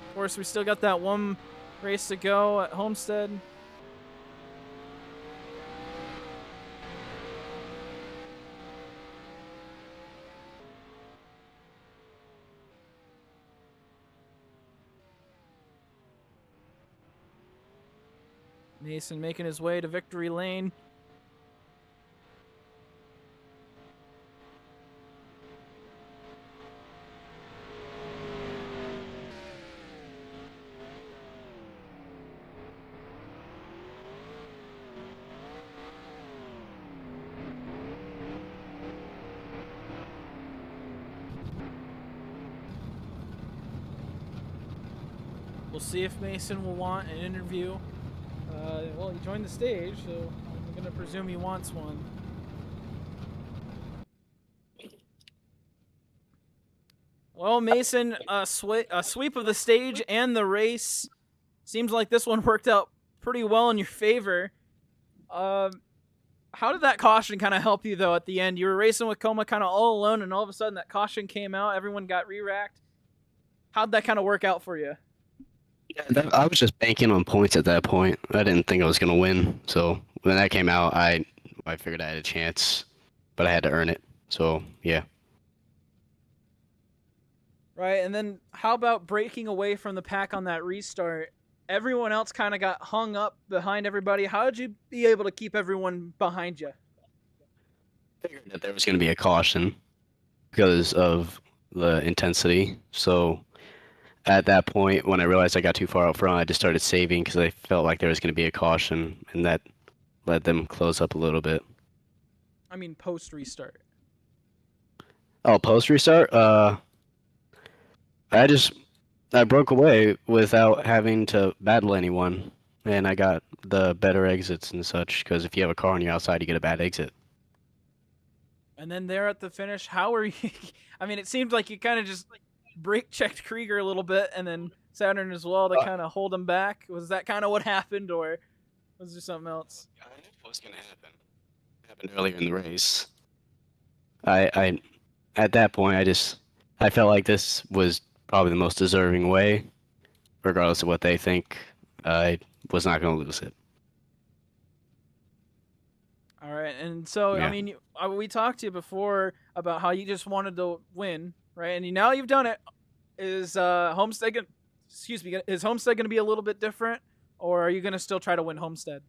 Of course, we still got that one race to go at Homestead. Mason making his way to victory lane. We'll see if Mason will want an interview. Well, he joined the stage, so I'm going to presume he wants one. Well, Mason, a sweep of the stage and the race. Seems like this one worked out pretty well in your favor. How did that caution kind of help you, though, at the end? You were racing with Coma kind of all alone, and all of a sudden that caution came out. Everyone got re-racked. How'd that kind of work out for you? Yeah, I was just banking on points at that point. I didn't think I was gonna win, so when that came out, I figured I had a chance, but I had to earn it. So yeah. Right, and then how about breaking away from the pack on that restart? Everyone else kind of got hung up behind everybody. How did you be able to keep everyone behind you? I figured that there was gonna be a caution because of the intensity. So at that point, when I realized I got too far out front, I just started saving because I felt like there was going to be a caution, and that let them close up a little bit. I mean, post restart. Oh, post restart? I broke away without having to battle anyone, and I got the better exits and such. Because if you have a car on your outside, you get a bad exit. And then there at the finish, how were you? I mean, it seemed like you kind of just brake checked Krieger a little bit, and then Saturn as well to kind of hold him back. Was that kind of what happened, or was there something else? I knew what was going to happen. It happened earlier in the race. I at that point, I felt like this was probably the most deserving way, regardless of what they think. I was not going to lose it. All right, and so Yeah. I mean, we talked to you before about how you just wanted to win, right? And now you've done it. Is Homestead going to be a little bit different, or are you going to still try to win Homestead?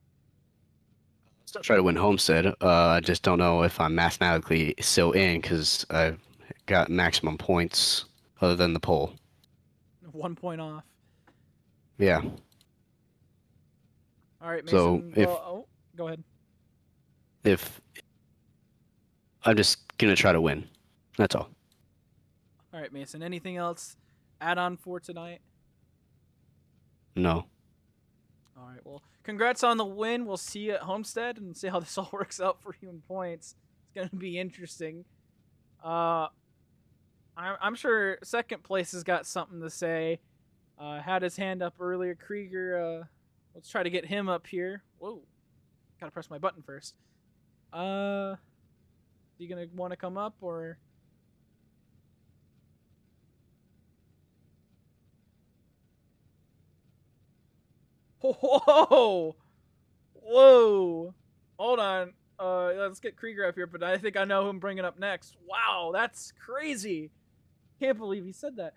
Still try to win Homestead. I just don't know if I'm mathematically still in because I've got maximum points other than the pole. 1 point off. Yeah. All right, So Mason. if Go ahead. if I'm just gonna try to win, that's all. All right, Mason. Anything else add on for tonight? No. All right. Well, congrats on the win. We'll see you at Homestead and see how this all works out for you in points. It's gonna be interesting. I'm sure second place has got something to say. Had his hand up earlier. Krieger, let's try to get him up here. Whoa. Gotta press my button first. Is he gonna want to come up or? Whoa! Whoa! Hold on. Let's get Krieger up here, but I think I know who I'm bringing up next. Wow, that's crazy. Can't believe he said that.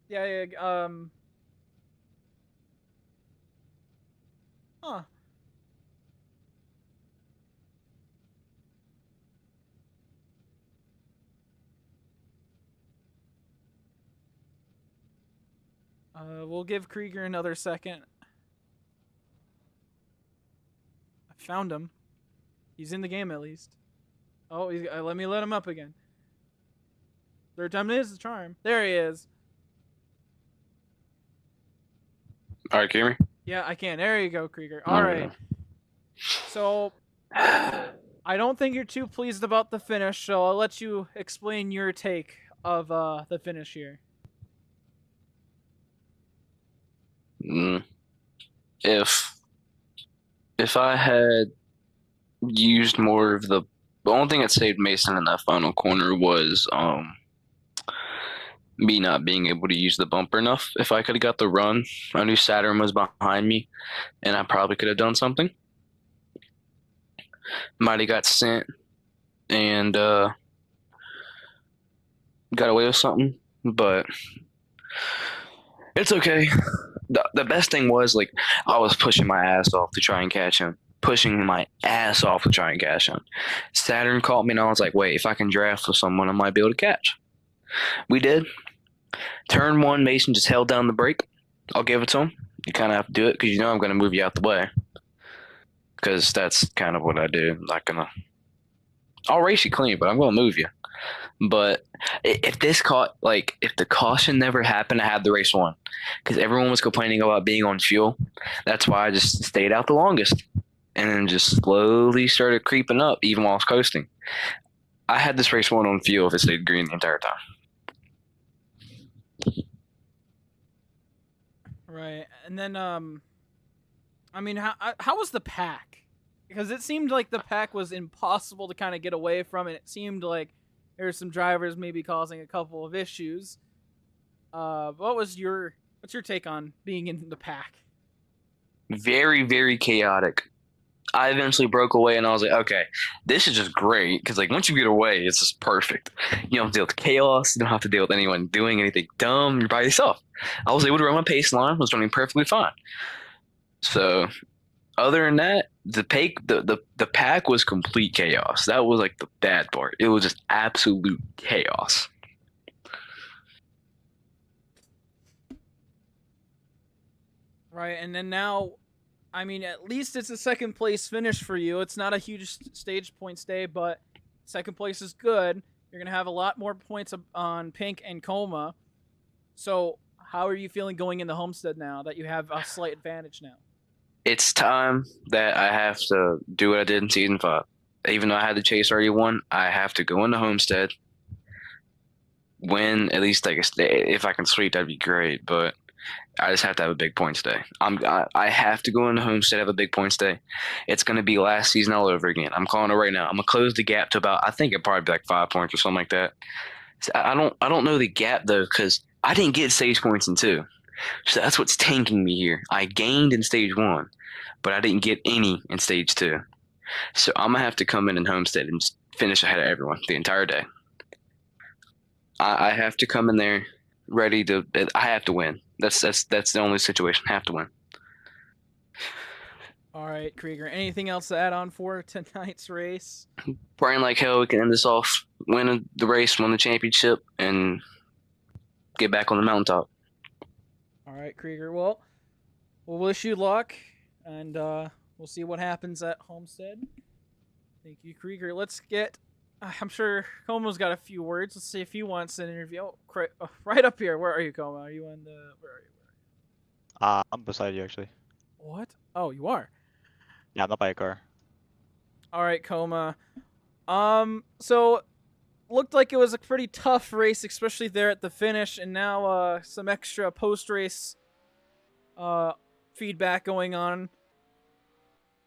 Yeah, huh. We'll give Krieger another second. I found him. He's in the game at least. Oh, let me let him up again. Third time is the charm. There he is. All right, can you hear me? Yeah, I can. There you go, Krieger. All right. So, I don't think you're too pleased about the finish, so I'll let you explain your take of the finish here. If I had used more of the only thing that saved Mason in that final corner was me not being able to use the bumper enough. If I could have got the run, I knew Saturn was behind me, and I probably could have done something. Might have got sent and got away with something, but it's okay. The best thing was, like, I was pushing my ass off to try and catch him. Saturn caught me, and I was like, wait, if I can draft with someone, I might be able to catch. We did. Turn one, Mason just held down the brake. I'll give it to him. You kind of have to do it because you know I'm going to move you out the way. Because that's kind of what I do. I'm not going to... I'll race you clean, but I'm going to move you. But if the caution never happened, I had the race won. Because everyone was complaining about being on fuel. That's why I just stayed out the longest. And then just slowly started creeping up, even while I was coasting. I had this race won on fuel if it stayed green the entire time. Right. And then, I mean, how was the pack? Because it seemed like the pack was impossible to kind of get away from, and it seemed like there were some drivers maybe causing a couple of issues. What's your take on being in the pack? Very, very chaotic. I eventually broke away, and I was like, okay, this is just great, because, like, once you get away, it's just perfect. You don't have to deal with chaos. You don't have to deal with anyone doing anything dumb. You're by yourself. I was able to run my pace line. Was running perfectly fine. So, other than that, the pack was complete chaos. That was, like, the bad part. It was just absolute chaos. Right, and then now, I mean, at least it's a second place finish for you. It's not a huge stage points day, but second place is good. You're going to have a lot more points on Pink and Coma. So how are you feeling going into Homestead now that you have a slight advantage now? It's time that I have to do what I did in Season 5. Even though I had the chase already won, I have to go into Homestead, win at least, like, if I can sweep, that'd be great, but I just have to have a big points day. I have to go into Homestead, have a big points day. It's going to be last season all over again. I'm calling it right now. I'm going to close the gap to about, I think it'd probably be like 5 points or something like that. So I don't know the gap, though, because I didn't get stage points in 2. So that's what's tanking me here. I gained in stage 1, but I didn't get any in stage 2. So I'm going to have to come in Homestead and just finish ahead of everyone the entire day. I have to come in there ready to, I have to win. That's the only situation. I have to win. All right, Krieger. Anything else to add on for tonight's race? Praying like hell we can end this off, win the race, win the championship, and get back on the mountaintop. All right, Krieger. Well, we'll wish you luck. and we'll see what happens at Homestead. Thank you, Krieger. Let's get. I'm sure Como's got a few words. Let's see if he wants an interview. Right up here. Where are you, Como? Are you on the? Where are you? I'm beside you actually. What? Oh, you are. Yeah, I'm not by a car. All right, Coma. So looked like it was a pretty tough race, especially there at the finish, and now some extra post-race feedback going on.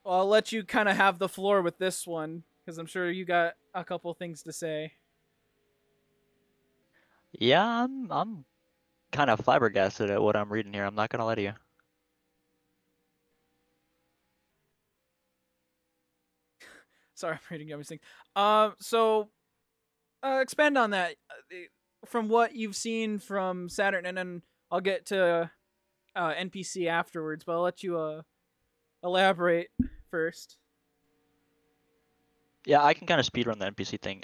I'll let you kind of have the floor with this one, because I'm sure you got a couple things to say. Yeah, I'm kind of flabbergasted at what I'm reading here. I'm not gonna lie to you. Sorry, I'm reading everything. So expand on that from what you've seen from Saturn, and then I'll get to NPC afterwards. But I'll let you elaborate first. Yeah, I can kind of speedrun the NPC thing.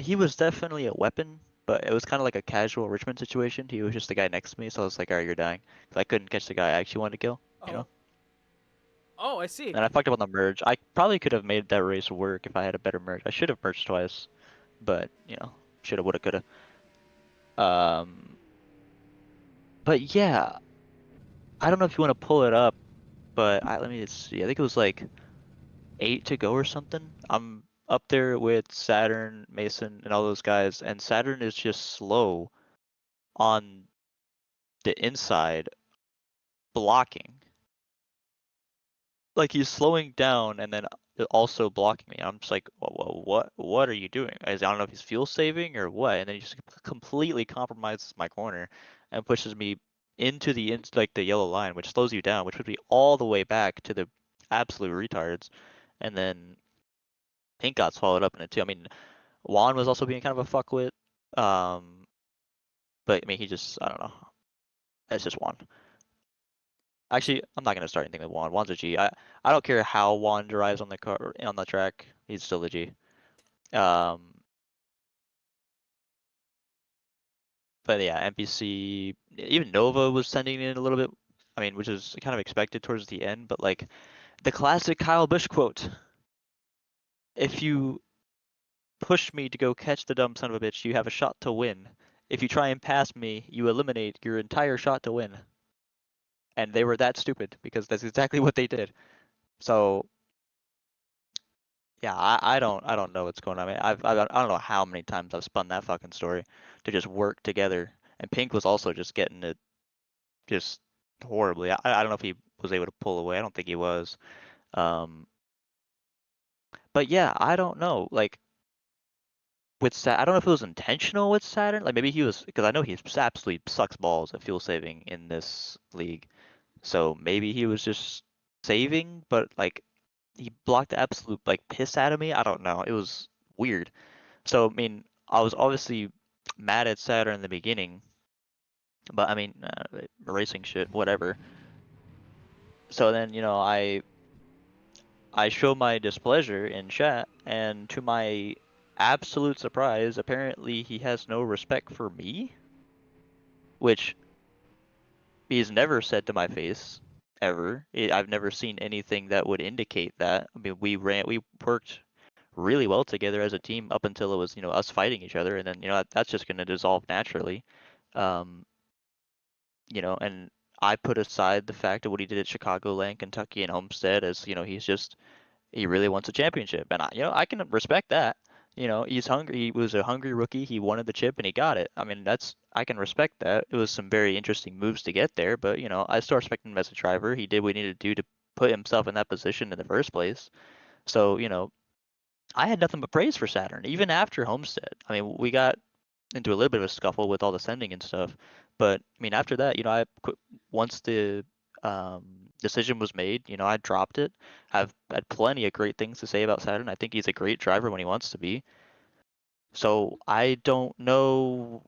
He was definitely a weapon, but it was kind of like a casual Richmond situation. He was just the guy next to me, so I was like, alright, you're dying. 'Cause I couldn't catch the guy I actually wanted to kill, you know? Oh, I see. And I fucked up on the merge. I probably could have made that race work if I had a better merge. I should have merged twice, but, you know, shoulda, woulda, coulda. But yeah, I don't know if you want to pull it up, but let me just see. I think it was like 8 to go or something. I'm up there with Saturn, Mason, and all those guys, and Saturn is just slow on the inside, blocking. Like he's slowing down and then also blocking me. I'm just like, what are you doing? I don't know if he's fuel saving or what, and then he just completely compromises my corner and pushes me into like the yellow line, which slows you down, which would be all the way back to the absolute retards, and then Pink got swallowed up in it too. I mean, Juan was also being kind of a fuckwit, but I mean he just I don't know. It's just Juan. Actually, I'm not gonna start anything with Juan. Juan's a G. I don't care how Juan drives on the car on the track. He's still a G. But yeah, NPC. Even Nova was sending in a little bit. I mean, which is kind of expected towards the end. But like the classic Kyle Busch quote: "If you push me to go catch the dumb son of a bitch, you have a shot to win. If you try and pass me, you eliminate your entire shot to win." And they were that stupid because that's exactly what they did. So yeah, I don't know what's going on. I mean, I don't know how many times I've spun that fucking story to just work together. And Pink was also just getting it just horribly. I don't know if he was able to pull away. I don't think he was. But yeah, I don't know. Like with I don't know if it was intentional with Saturn. Like maybe he was, because I know he absolutely sucks balls at fuel saving in this league. So maybe he was just saving, but like he blocked the absolute like piss out of me. I don't know. It was weird. So I mean, I was obviously mad at Saturn in the beginning, but I mean, racing shit, whatever. So then I show my displeasure in chat, and to my absolute surprise, apparently he has no respect for me, which he's never said to my face ever. I've never seen anything that would indicate that. I mean, we worked really well together as a team up until it was us fighting each other, and then that's just going to dissolve naturally. And I put aside the fact of what he did at Chicagoland, Kentucky, and Homestead as he really wants a championship, and I can respect that. He's hungry. He was a hungry rookie. He wanted the chip and he got it. I mean, I can respect that. It was some very interesting moves to get there, but I still respect him as a driver. He did what he needed to do to put himself in that position in the first place. So, I had nothing but praise for Saturn, even after Homestead. I mean, we got into a little bit of a scuffle with all the sending and stuff, but I mean, after that, once the decision was made, I dropped it. I've had plenty of great things to say about Saturn. I think he's a great driver when he wants to be. So I don't know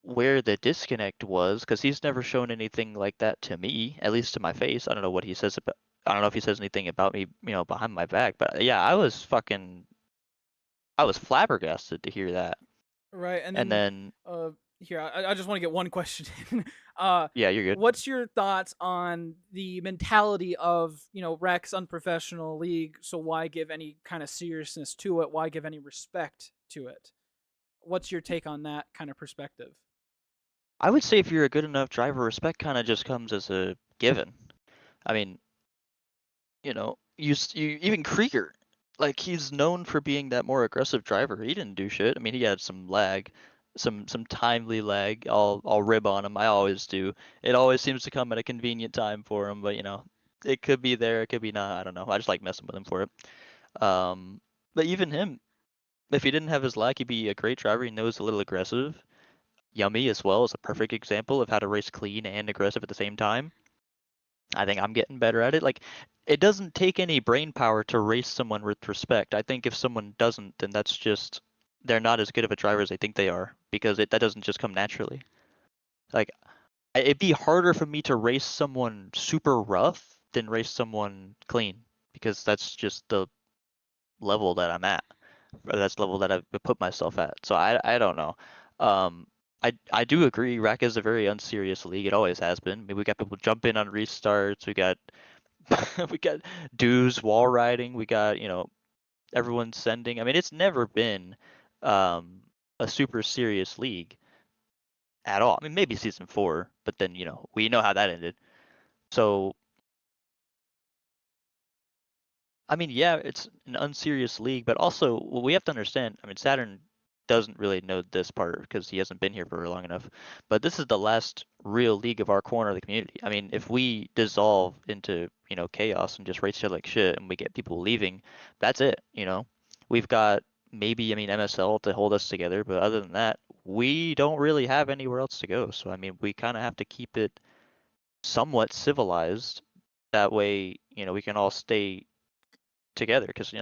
where the disconnect was, because he's never shown anything like that to me, at least to my face. I don't know what he says about. I don't know if he says anything about me, behind my back. But yeah, I was flabbergasted to hear that. Right, and then here, I just want to get one question in. Yeah, you're good. What's your thoughts on the mentality of, REC's unprofessional league? So why give any kind of seriousness to it? Why give any respect to it? What's your take on that kind of perspective? I would say if you're a good enough driver, respect kind of just comes as a given. I mean, you even Krieger, like he's known for being that more aggressive driver. He didn't do shit. I mean, he had some lag, some timely lag. I'll rib on him. I always do. It always seems to come at a convenient time for him, but it could be there, it could be not. I don't know. I just like messing with him for it. But even him, if he didn't have his lag, he'd be a great driver. He knows a little aggressive. Yummy as well is a perfect example of how to race clean and aggressive at the same time. I think I'm getting better at it. Like, it doesn't take any brain power to race someone with respect. I think if someone doesn't, then that's just they're not as good of a driver as they think they are because that doesn't just come naturally. Like, it'd be harder for me to race someone super rough than race someone clean because that's just the level that I'm at, or that's the level that I've put myself at. So I don't know. I do agree. RACC is a very unserious league. It always has been. I mean, we got people jumping on restarts. We got we got dues wall riding. We got everyone sending. I mean, it's never been a super serious league at all. I mean, maybe season 4, but then we know how that ended. So I mean, yeah, it's an unserious league, but also we have to understand. I mean, Saturn doesn't really know this part because he hasn't been here for long enough. But this is the last real league of our corner of the community. I mean, if we dissolve into chaos and just race each other like shit, and we get people leaving, that's it. We've got maybe MSL to hold us together, but other than that, we don't really have anywhere else to go. So I mean, we kind of have to keep it somewhat civilized. That way, we can all stay together because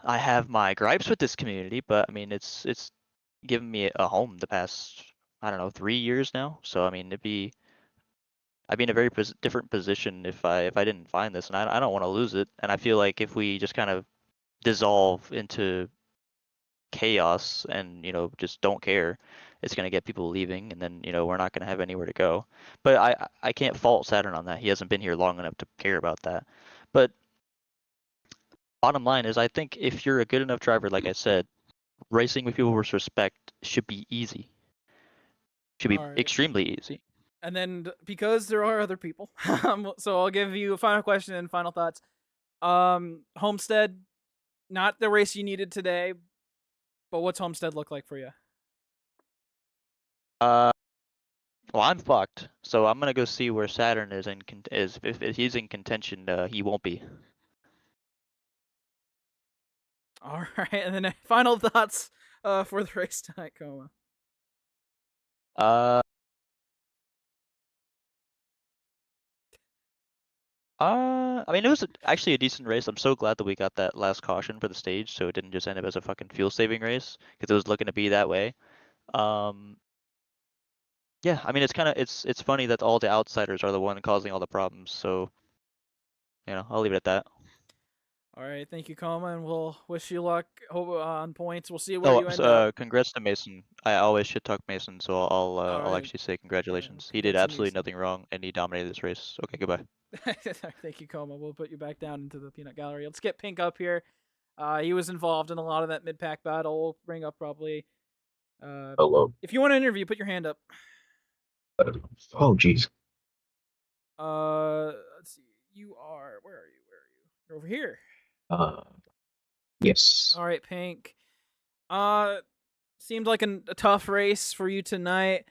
I have my gripes with this community, but I mean it's given me a home the past I don't know 3 years now. So I mean I'd be in a very different position if I didn't find this, and I don't want to lose it. And I feel like if we just kind of dissolve into chaos and just don't care, it's gonna get people leaving, and then we're not gonna have anywhere to go. But I can't fault Saturn on that. He hasn't been here long enough to care about that. But bottom line is, I think if you're a good enough driver, like I said, racing with people with respect should be easy. Should be All right. extremely easy. And then because there are other people, so I'll give you a final question and final thoughts. Homestead, not the race you needed today, but what's Homestead look like for you? Well, I'm fucked, so I'm gonna go see where Saturn is if he's in contention. He won't be. All right, and then final thoughts for the race tonight, Coma. I mean, it was actually a decent race. I'm so glad that we got that last caution for the stage, so it didn't just end up as a fucking fuel-saving race, because it was looking to be that way. Yeah, I mean, it's funny that all the outsiders are the one causing all the problems. So, I'll leave it at that. All right, thank you, Coma, and we'll wish you luck on points. We'll see where you end up. Congrats to Mason. I always shit talk Mason, so I'll right. actually say congratulations. He did congrats to absolutely Mason. nothing wrong, and he dominated this race. Okay, goodbye. Thank you, Coma. We'll put you back down into the peanut gallery. Let's get Pink up here. He was involved in a lot of that mid-pack battle. We'll bring up probably. Hello. If you want to interview, put your hand up. Oh, jeez. Let's see. You are. Where are you? You're over here. Yes. All right, Pink. Seemed like a tough race for you tonight.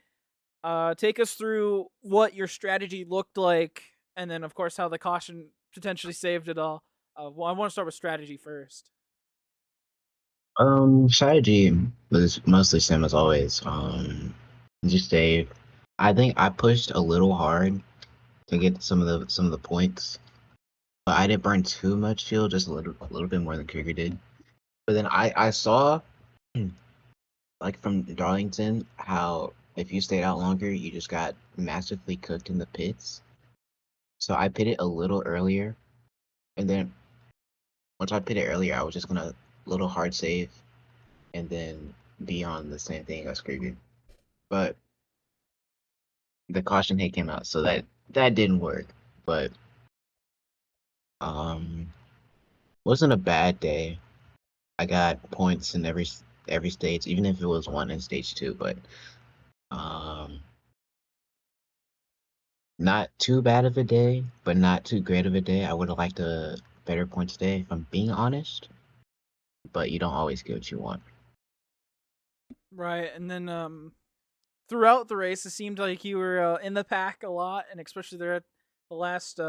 Take us through what your strategy looked like, and then, of course, how the caution potentially saved it all. Well, I want to start with strategy first. Strategy was mostly same as always. Just Dave. I think I pushed a little hard to get some of the points, but I didn't burn too much fuel, just a little bit more than Krieger did. But then I saw, like from Darlington, how if you stayed out longer, you just got massively cooked in the pits. So I pitted a little earlier, and then once I pitted earlier, I was just gonna little hard save, and then be on the same thing as Krieger. but the caution hit came out, so that didn't work. But um, wasn't a bad day. I got points in every stage, even if it was one in stage 2. But um, not too bad of a day, but not too great of a day. I would have liked a better points day, if I'm being honest. But you don't always get what you want. Right, and then throughout the race, it seemed like you were in the pack a lot, and especially there at the last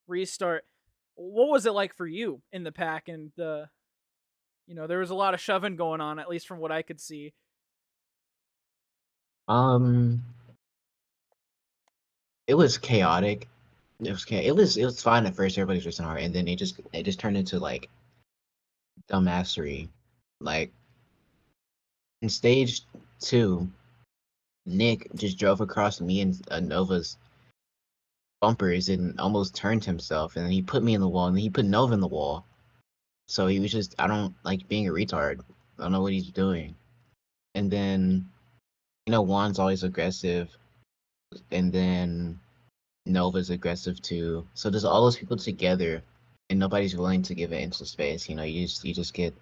restart. What was it like for you in the pack? And there was a lot of shoving going on, at least from what I could see. Um, it was chaotic. It was fine at first. Everybody's racing hard, and then it just turned into like dumbassery. Like in stage 2, Nick just drove across me and Nova's bumpers and almost turned himself, and then he put me in the wall, and then he put Nova in the wall. So he was just, I don't like being a retard. I don't know what he's doing. And then, Juan's always aggressive, and then Nova's aggressive too. So there's all those people together, and nobody's willing to give it into space. You just get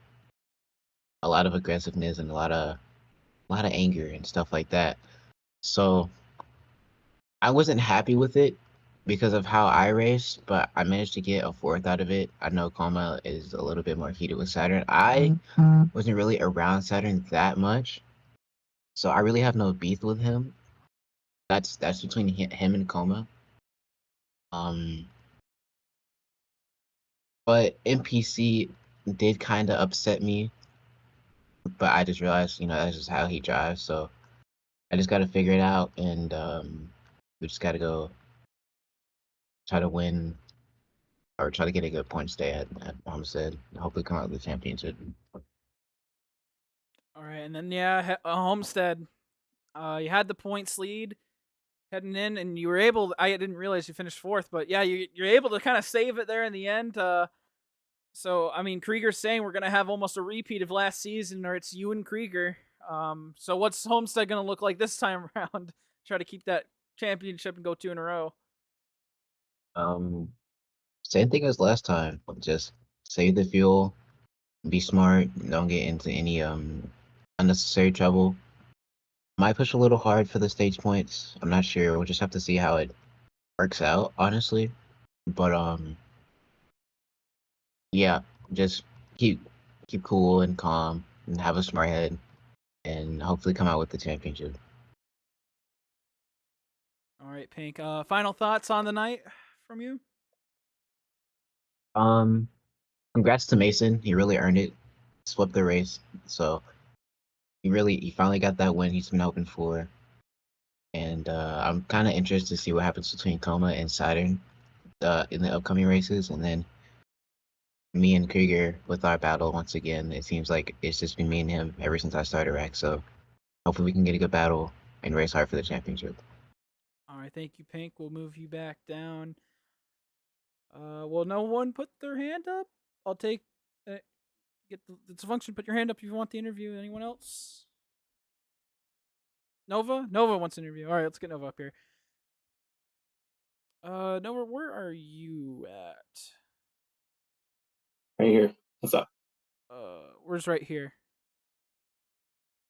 a lot of aggressiveness and a lot of anger and stuff like that. So I wasn't happy with it because of how I raced, but I managed to get a fourth out of it. I know Koma is a little bit more heated with Saturn. I wasn't really around Saturn that much, so I really have no beef with him. That's between him and Koma. But NPC did kind of upset me, but I just realized, that's just how he drives. So I just got to figure it out, and we just got to go try to win or try to get a good points day at Homestead. And hopefully come out with the championship. All right, and then Homestead, you had the points lead heading in, and you were able. I didn't realize you finished fourth, but yeah, you're able to kind of save it there in the end. So I mean, Krieger's saying we're gonna have almost a repeat of last season, or it's you and Krieger. So what's Homestead gonna look like this time around? Try to keep that championship and go 2 in a row. Same thing as last time. Just save the fuel, be smart, don't get into any unnecessary trouble. Might push a little hard for the stage points. I'm not sure. We'll just have to see how it works out, honestly. But yeah, just keep cool and calm and have a smart head and hopefully come out with the championship. All right, Pink. Final thoughts on the night from you? Congrats to Mason. He really earned it. Swept the race. So he finally got that win he's been hoping for. And I'm kind of interested to see what happens between Coma and Saturn in the upcoming races, and then me and Krieger with our battle once again. It seems like it's just been me and him ever since I started RACC. So hopefully we can get a good battle and race hard for the championship. All right, thank you, Pink. We'll move you back down. Well, no one put their hand up. I'll take get the function. Put your hand up if you want the interview. Anyone else? Nova wants an interview. All right, let's get Nova up here. Nova, where are you at? Right here. What's up? Where's right here?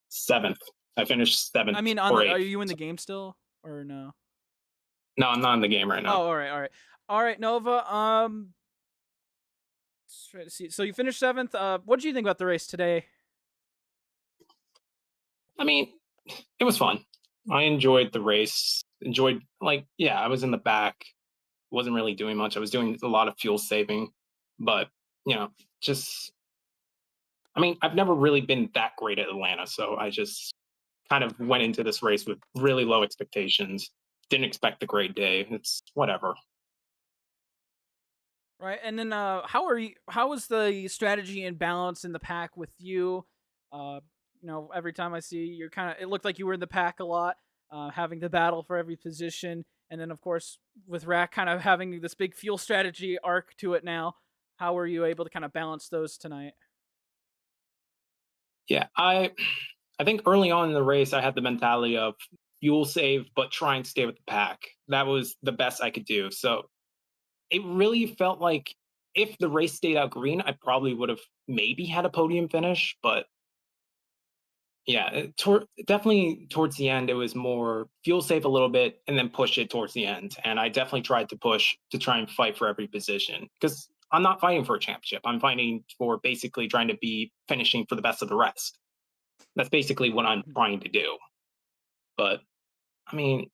7th. I finished 7th. I mean, are you in the game still or no? No, I'm not in the game right now. Oh, all right, Nova. Let's try to see. So you finished 7th. What did you think about the race today? I mean, it was fun. I enjoyed the race. I was in the back. Wasn't really doing much. I was doing a lot of fuel saving, but I've never really been that great at Atlanta, so I just kind of went into this race with really low expectations. Didn't expect a great day. It's whatever. Right, and then how was the strategy and balance in the pack with you? Every time I see you're it looked like you were in the pack a lot, having the battle for every position, and then of course with RACC kind of having this big fuel strategy arc to it now. How were you able to kind of balance those tonight? Yeah, I think early on in the race, I had the mentality of fuel save, but try and stay with the pack. That was the best I could do. So it really felt like if the race stayed out green, I probably would have maybe had a podium finish. But yeah, definitely towards the end, it was more fuel save a little bit and then push it towards the end. And I definitely tried to push to try and fight for every position because I'm not fighting for a championship. I'm fighting for basically trying to be finishing for the best of the rest. That's basically what I'm trying to do. But I mean,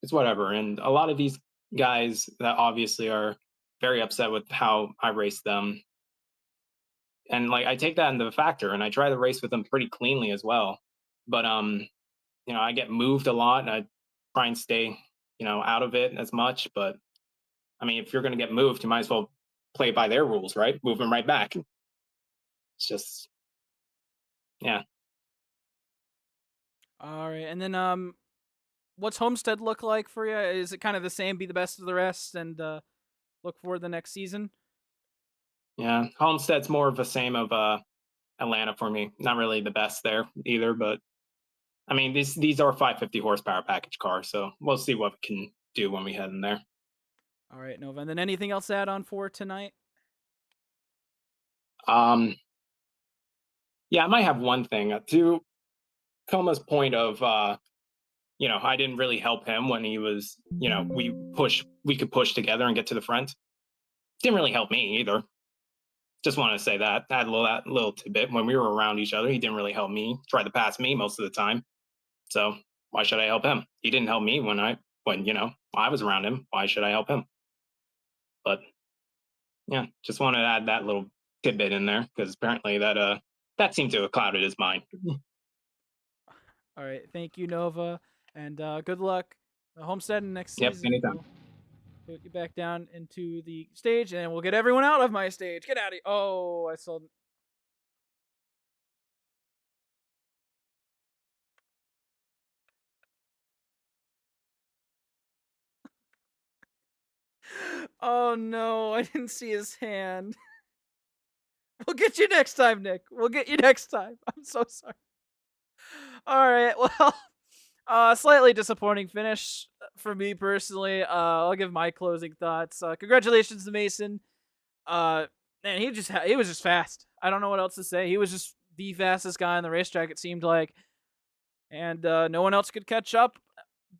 it's whatever. And a lot of these guys that obviously are very upset with how I race them. And like I take that into the factor and I try to race with them pretty cleanly as well. But I get moved a lot and I try and stay, out of it as much. But I mean, if you're gonna get moved, you might as well play by their rules, right? Move them right back. It's just yeah. All right, and then what's Homestead look like for you? Is it kind of the same, be the best of the rest, and look for the next season? Yeah. Homestead's more of the same of Atlanta for me. Not really the best there either, but I mean these are 550 horsepower package cars, so we'll see what we can do when we head in there. All right, Nova. And then anything else to add on for tonight? Yeah, I might have one thing to Coma's point of I didn't really help him when he was, we could push together and get to the front. Didn't really help me either. Just wanted to say that. I had that little tidbit. When we were around each other, he didn't really help me. Tried to pass me most of the time. So why should I help him? He didn't help me when I was around him. Why should I help him? But yeah, just wanted to add that little tidbit in there because apparently that seemed to have clouded his mind. All right, thank you, Nova, and good luck. Homestead next Yep, season. anytime. We'll put you back down into the stage, and we'll get everyone out of my stage. Get out of here! Oh, I saw. Oh no, I didn't see his hand. We'll get you next time, Nick. We'll get you next time. I'm so sorry. All right, well, slightly disappointing finish for me personally. I'll give my closing thoughts. Congratulations to Mason. Man, he was just fast. I don't know what else to say. He was just the fastest guy on the racetrack, it seemed like, and no one else could catch up.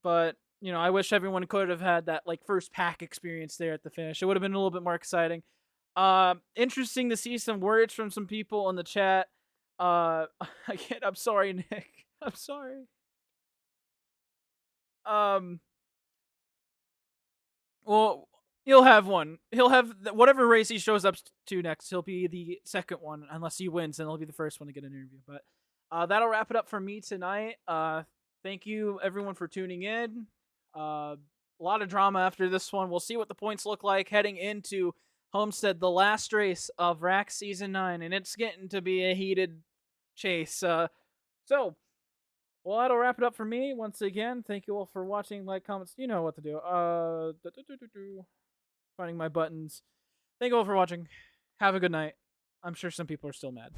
But I wish everyone could have had that first pack experience there at the finish. It would have been a little bit more exciting. Interesting to see some words from some people in the chat. Again, I'm sorry, Nick. I'm sorry. Well, he'll have one. He'll have whatever race he shows up to next. He'll be the second one, unless he wins, and he'll be the first one to get an interview. But that'll wrap it up for me tonight. Thank you everyone for tuning in. A lot of drama after this one. We'll see what the points look like heading into Homestead, the last race of RACC Season 9, and it's getting to be a heated chase. So, well, that'll wrap it up for me. Once again, thank you all for watching. Like, comments, you know what to do. Finding my buttons. Thank you all for watching. Have a good night. I'm sure some people are still mad.